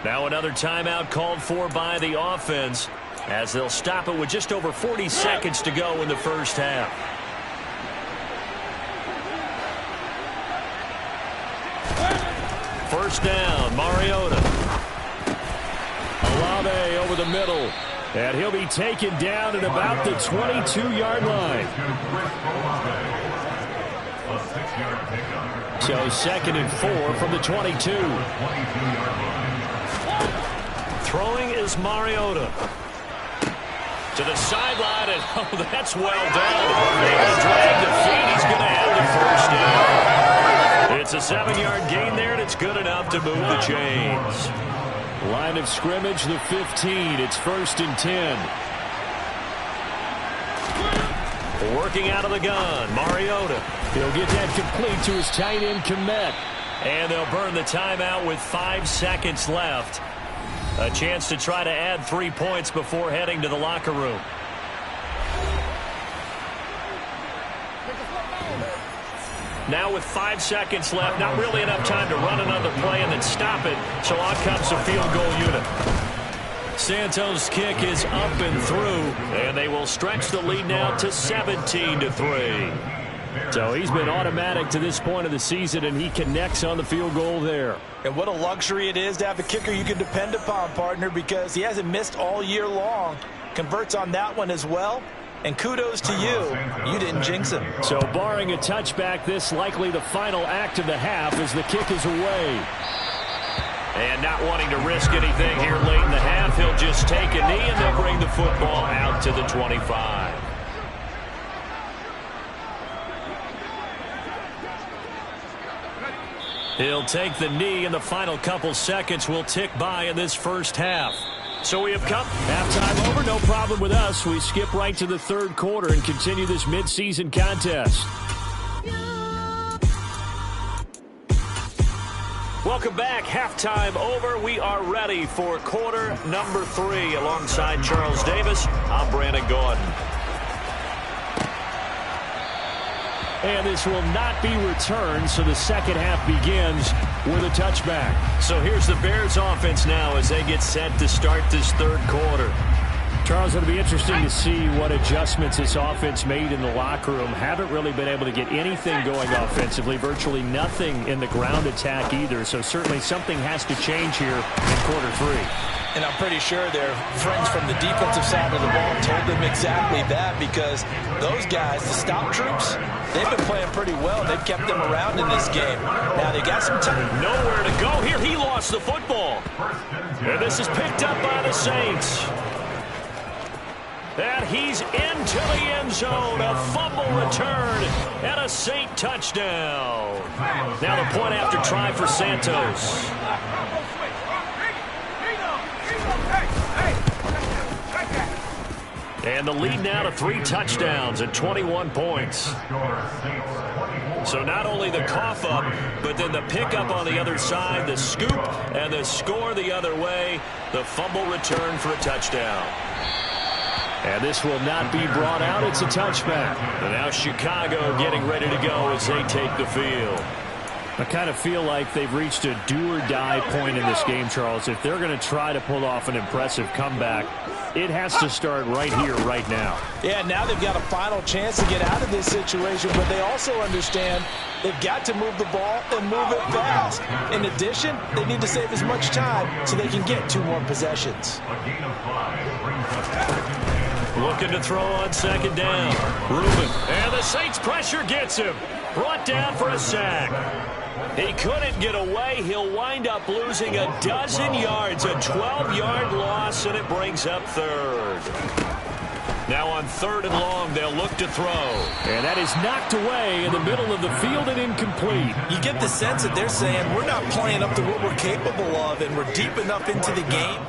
Speaker 11: Now another timeout called for by the offense as they'll stop it with just over 40 seconds to go in the first half. First down, Mariota. Olave over the middle. And he'll be taken down at about the 22-yard line. So 2nd and 4 from the 22.
Speaker 1: Throwing is Mariota. To the sideline, and oh, that's well done. And a drag the feet. He's going to have the first down. It's a 7-yard gain there, and it's good enough to move the chains.
Speaker 11: Line of scrimmage, the 15. It's 1st and 10.
Speaker 1: Working out of the gun, Mariota.
Speaker 11: He'll get that complete to his tight end, Kmet.
Speaker 1: And they'll burn the timeout with 5 seconds left. A chance to try to add 3 points before heading to the locker room. Now with 5 seconds left, not really enough time to run another play and then stop it. So on comes the field goal unit. Santos' kick is up and through, and they will stretch the lead now to 17-3.
Speaker 11: So he's been automatic to this point of the season, and he connects on the field goal there.
Speaker 10: And what a luxury it is to have a kicker you can depend upon, partner, because he hasn't missed all year long. Converts on that one as well. And kudos to you. You didn't jinx him.
Speaker 11: So barring a touchback, this likely the final act of the half as the kick is away.
Speaker 1: And not wanting to risk anything here late in the half, he'll just take a knee, and they'll bring the football out to the 25. He'll take the knee, and the final couple seconds will tick by in this first half. So we have come.
Speaker 11: Halftime over, no problem with us. We skip right to the third quarter and continue this midseason contest.
Speaker 1: Welcome back. Halftime over. We are ready for quarter number 3. Alongside Charles Davis, I'm Brandon Gordon.
Speaker 11: And this will not be returned, so the second half begins with a touchback.
Speaker 1: So here's the Bears offense now as they get set to start this third quarter.
Speaker 11: Charles, it'll be interesting to see what adjustments this offense made in the locker room. Haven't really been able to get anything going offensively, virtually nothing in the ground attack either. So certainly something has to change here in quarter 3.
Speaker 10: And I'm pretty sure their friends from the defensive side of the ball told them exactly that, because those guys, the stop troops, they've been playing pretty well. They've kept them around in this game. Now they got some time.
Speaker 1: Nowhere to go here. He lost the football. And this is picked up by the Saints. And he's into the end zone. A fumble return and a Saint touchdown. Now the point after try for Santos. And the lead now to 3 touchdowns and 21 points. So not only the cough up, but then the pickup on the other side, the scoop, and the score the other way. The fumble return for a touchdown.
Speaker 11: And this will not be brought out. It's a touchback.
Speaker 1: And now Chicago getting ready to go as they take the field.
Speaker 11: I kind of feel like they've reached a do-or-die point in this game, Charles. If they're going to try to pull off an impressive comeback, it has to start right here, right now.
Speaker 10: Yeah, now they've got a final chance to get out of this situation, but they also understand they've got to move the ball and move it fast. In addition, they need to save as much time so they can get 2 more possessions.
Speaker 1: Looking to throw on second down. Reuben. And the Saints pressure gets him. Brought down for a sack. He couldn't get away. He'll wind up losing a dozen yards. A 12-yard loss, and it brings up third. Now on 3rd and long, they'll look to throw.
Speaker 11: And that is knocked away in the middle of the field and incomplete.
Speaker 10: You get the sense that they're saying we're not playing up to what we're capable of, and we're deep enough into the game.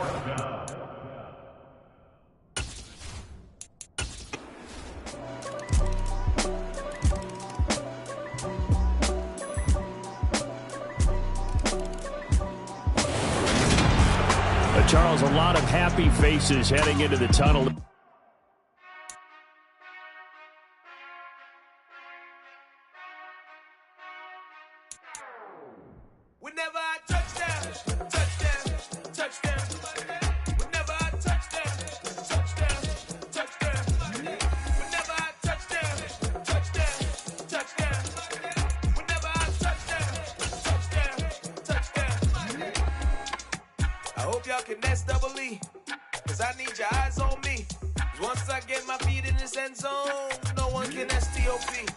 Speaker 11: Charles, a lot of happy faces heading into the tunnel.
Speaker 5: Whenever I touchdown, touchdown, touchdown. Whenever I touchdown, touchdown, touchdown. Whenever I touchdown, touchdown, touchdown. Whenever I touchdown, touchdown. I hope y'all can nest double E, cause I need your eyes on me. Once I get my feet in this end zone, no one can STOP.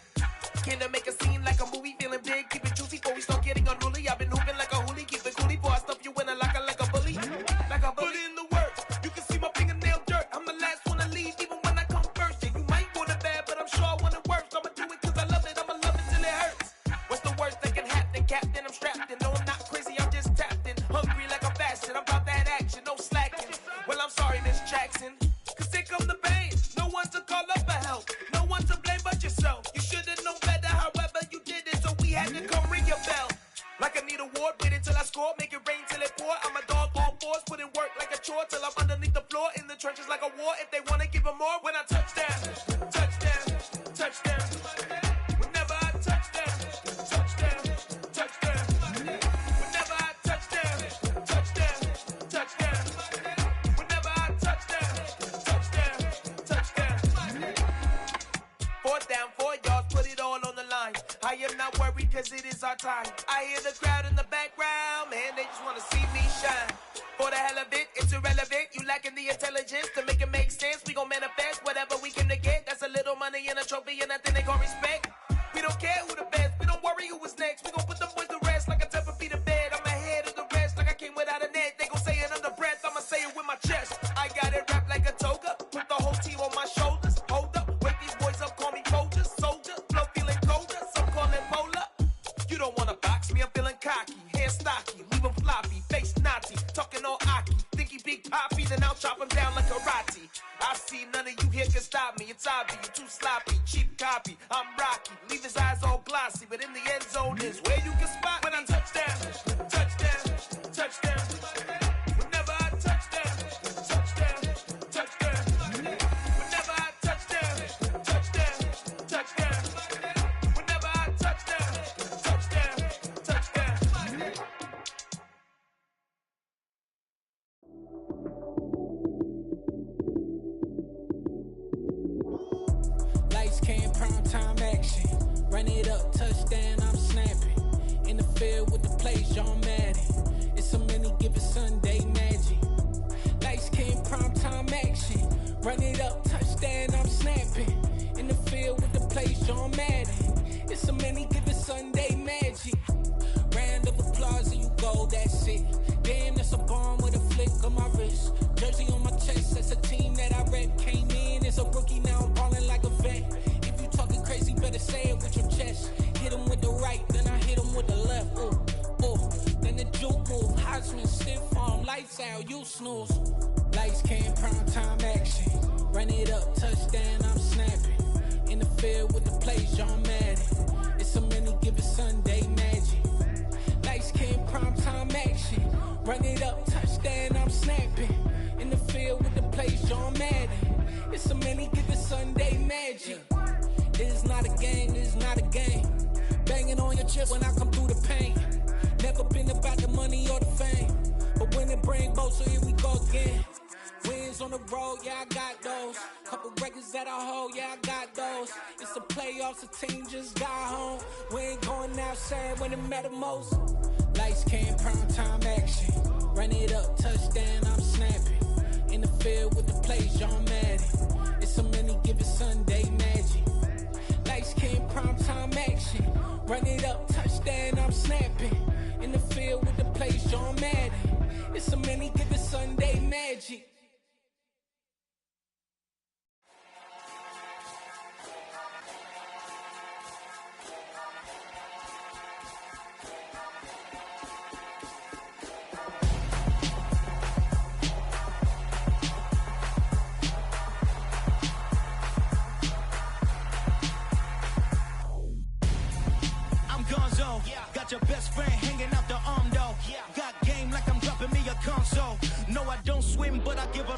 Speaker 5: Can I make a scene like a movie, feeling big, keep it juicy before we start getting unruly. I've been hooping like a hoolie, keep it coolie before I stuff you in a locker like a bully. Like a bully in the yours, put in work like a chore till I'm underneath the floor, in the trenches like a war. If they want to give them more, when I touch down, touchdown, touchdown. Whenever I touch down, touchdown, touchdown. Whenever I touch down, touchdown, touchdown. Whenever I touch down, touchdown, touchdown. 4th down, 4 yards, put it all on the line. I am not worried cause it is our time. I hear the crowd in the background, man, they just want to see me shine. For the hell of it, it's irrelevant. You lacking the intelligence to make it make sense. We gon' manifest whatever we came to get. That's a little money and a trophy and nothing they call respect. We don't care who the best, we don't worry who was next. We gon' put them boys to rest like a 10 feet of bed. I'm ahead of the rest like I came without a net. They gon' say it under breath, I'ma say it with my chest. I got it wrapped like a toga, put the whole team on my shoulders. Hold up, wake these boys up, call me Folger, soldier, flow feeling colder, some call it polar. You don't wanna box me, I'm feeling cocky, hair stocky, leave him floppy, face naughty, talking all aki. Think he big poppy, then I'll chop him down like karate. I see none of you here can stop me, it's obvious, you too sloppy, cheap copy. I'm Rocky, leave his eyes all glossy, but in the end zone is where you can spot when I touch down, touchdown, touchdown. Whenever I touch down, touchdown, touchdown. Whenever I touch down, touchdown, touchdown. Whenever I touch down, touchdown, touchdown.
Speaker 12: Lights, cam, prime time action. Run it up, touchdown, I'm snapping. In the field with the plays, John Madden. It's so many given Sunday magic. Lights, cam, prime time action. Run it up, touchdown, I'm snapping. In the field with the plays, John Madden. It's so many given Sunday magic. Round of applause and you go, that's it. Damn, that's a bomb with a flick on my wrist. Jersey on my chest, that's a team that I rep. Came in as a rookie, now I'm ballin' like a vet. If you talking crazy, better say it with your chest. Hit him with the right, then I hit him with the left. Ooh, ooh, then the juke move. Heisman, stiff arm, lights out, you snooze. Lights, cam, prime time action. Run it up, touchdown, I'm snapping. In the field with the plays, John Madden. It's so many given Sunday magic. Lights, cam, prime time action. Run it up, touchdown, I'm snapping. In the field with the plays, John Madden. It's so many given Sunday magic. This is not a game, this is not a game. Banging on your chest when I come through the pain. Never been about the money or the fame. But when it bring both, so here we go again. Wins on the road, yeah, I got those. Couple records that I hold, yeah, I got those. It's the playoffs, the team just got home. We ain't going outside when it matter most. Lights, cam, prime time action. Run it up, touchdown, I'm snapping. In the field with the plays, John Madden. It's so many given Sunday magic. Lights, cam, prime time action. Run it up, touchdown, I'm snapping. In the field with the plays, John Madden. It's so many given Sunday magic.
Speaker 13: Got your best friend hanging out the arm though. Got game like I'm dropping me a console. No, I don't swim, but I give a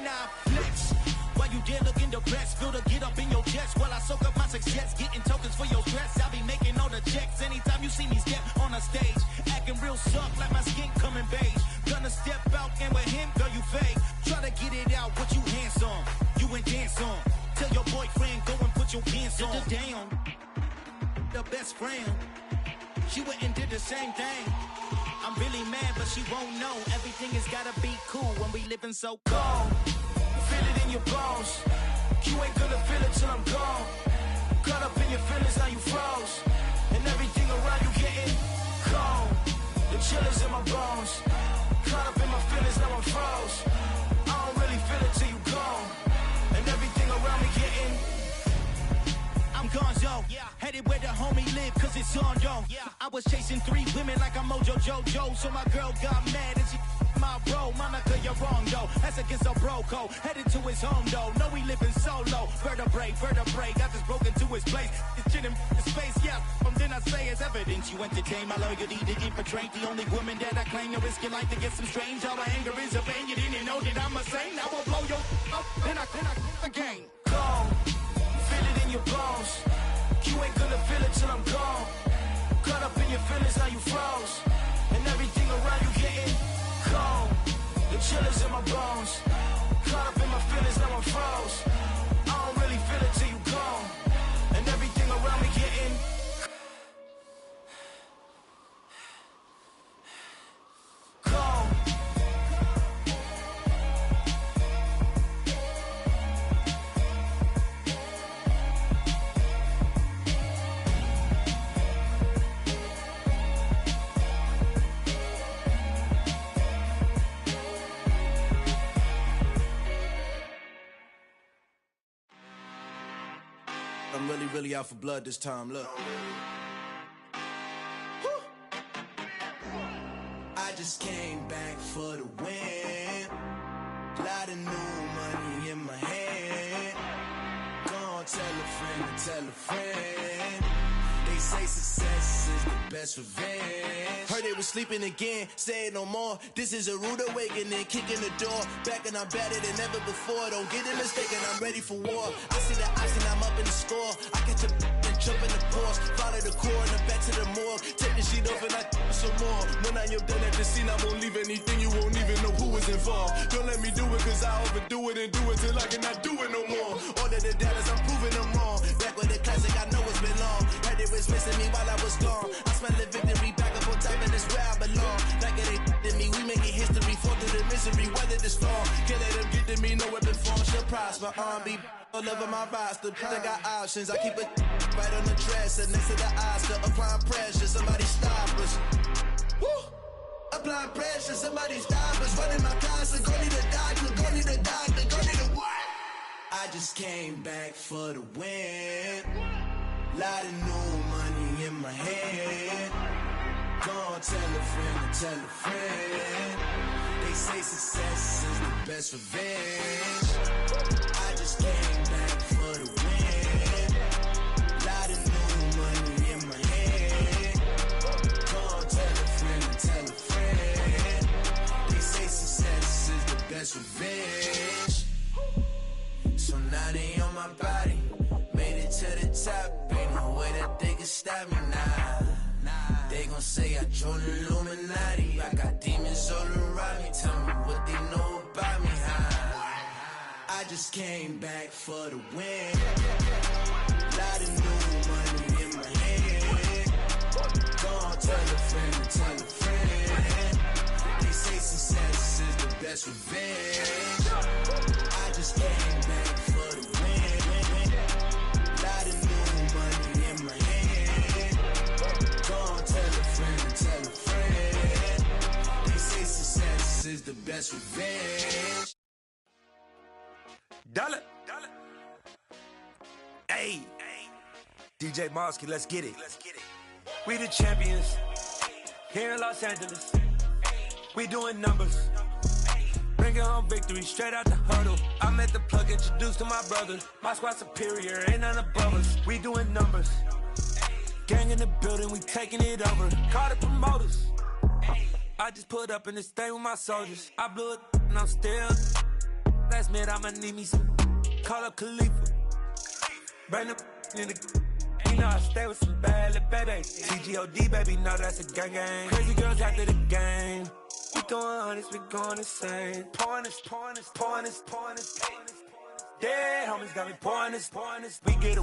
Speaker 13: now flex. While you there looking depressed, feel the get up in your chest while I soak up my success, getting tokens for your stress. I'll be making all the checks anytime you see me step on a stage, acting real soft like my skin coming beige. Gonna step out and with him, girl, you fake. Try to get it out, what you handsome, you ain't dance on. Tell your boyfriend go and put your pants on. Down, the best friend. She went and did the same thing. I'm really mad, but she won't know. Everything has gotta be cool when we living so cold. Feel it in your bones. You ain't gonna feel it till I'm gone. Caught up in your feelings, now you froze. And everything around you getting cold. The chill is in my bones. Caught up in my feelings, now I'm froze. I don't really feel it till you gone. And everything around me getting I'm gonzo, headed where the homie live, cause it's on, yo. I was chasing 3 women like I'm Mojo Jojo, so my girl got mad and she my bro. Monica, you're wrong, though. That's against a bro code. Headed to his home though. No, he living solo. Vertebrae. I just broke into his place. It's chin in his face, yeah. From then I say it's evidence. You entertain my loyalty to infiltrate the only woman that I claim to risk your life to get some strange. All my anger is a pain. You didn't know that I'm a saint. I will blow your up. Then I again. Gone. Feel it in your bones. You ain't gonna feel it till I'm gone. Caught up in your feelings, now you froze. And everything around you getting cold. The chillers in my bones. Caught up in my feelings, now I'm froze. I don't really feel it till you gone. And everything around me getting cold.
Speaker 14: I'm really out for blood this time, look. I just came back for the win. Lot of new money in my hand. Gonna tell a friend. They say success is the best revenge. Heard they was sleeping again, say it no more. This is a rude awakening, kicking the door. Back and I'm better than ever before. Don't get it mistaken, I'm ready for war. I see the option, I'm up in the score. I catch a and jump in the course. Follow the core and the back to the morgue. Take the sheet off and I some more. When I am done at the scene, I won't leave anything. You won't even know who was involved. Don't let me do it, cause I overdo it and do it till I cannot do it no more. All of the doubters, I'm proving them wrong. Back with the classic, I know it's been long. Heard it was missing me while I was gone. I smell the victory back up on top, and it's where I belong. Like it ain't to me, we making history. Fall through the misery, weather the storm. Can't let them get to me, no weapon form shall prosper. R&B all over my roster. I got options, I keep it right on the dresser next to the Oscar. Applying pressure, somebody stop us. Woo! Applying pressure, somebody stop us. Running my closet, go need a doctor, go need a doctor, go need a what? I just came back for the win. Lot of new money in my hand. Gonna tell a friend. They say success is the best revenge. I just came back for the win. Lot of new money in my hand. Gonna tell a friend. They say success is the best revenge. So now they on my body. Made it to the top, ain't no way that they can stop me now. They gon' say I joined the Illuminati. I got demons all around me, tell me what they know about me, huh? I just came back for the win. Lot of new money in my hand. Gonna tell a friend. They say success is the best revenge. I just came back for the win. Lot of new money in my hand. Gonna tell a friend. They say success is the best revenge.
Speaker 15: Dollar. Hey. DJ Mosky, let's get it. We the champions here in Los Angeles. We doing numbers. Bringing home victory straight out the huddle. I met the plug, introduced to my brother. My squad superior, ain't none above us. We doing numbers. Gang in the building, we taking it over. Call the promoters. I just put up in this thing with my soldiers. I blew it and I'm still. Last minute I'ma need me some. Call up Khalifa. Bring the in the. You know I stay with some bad little baby. TGOD baby, know that's a gang gang. Crazy girls after the game. We going honest, we going insane. Pouring this. Dead homies got me pouring this. We get a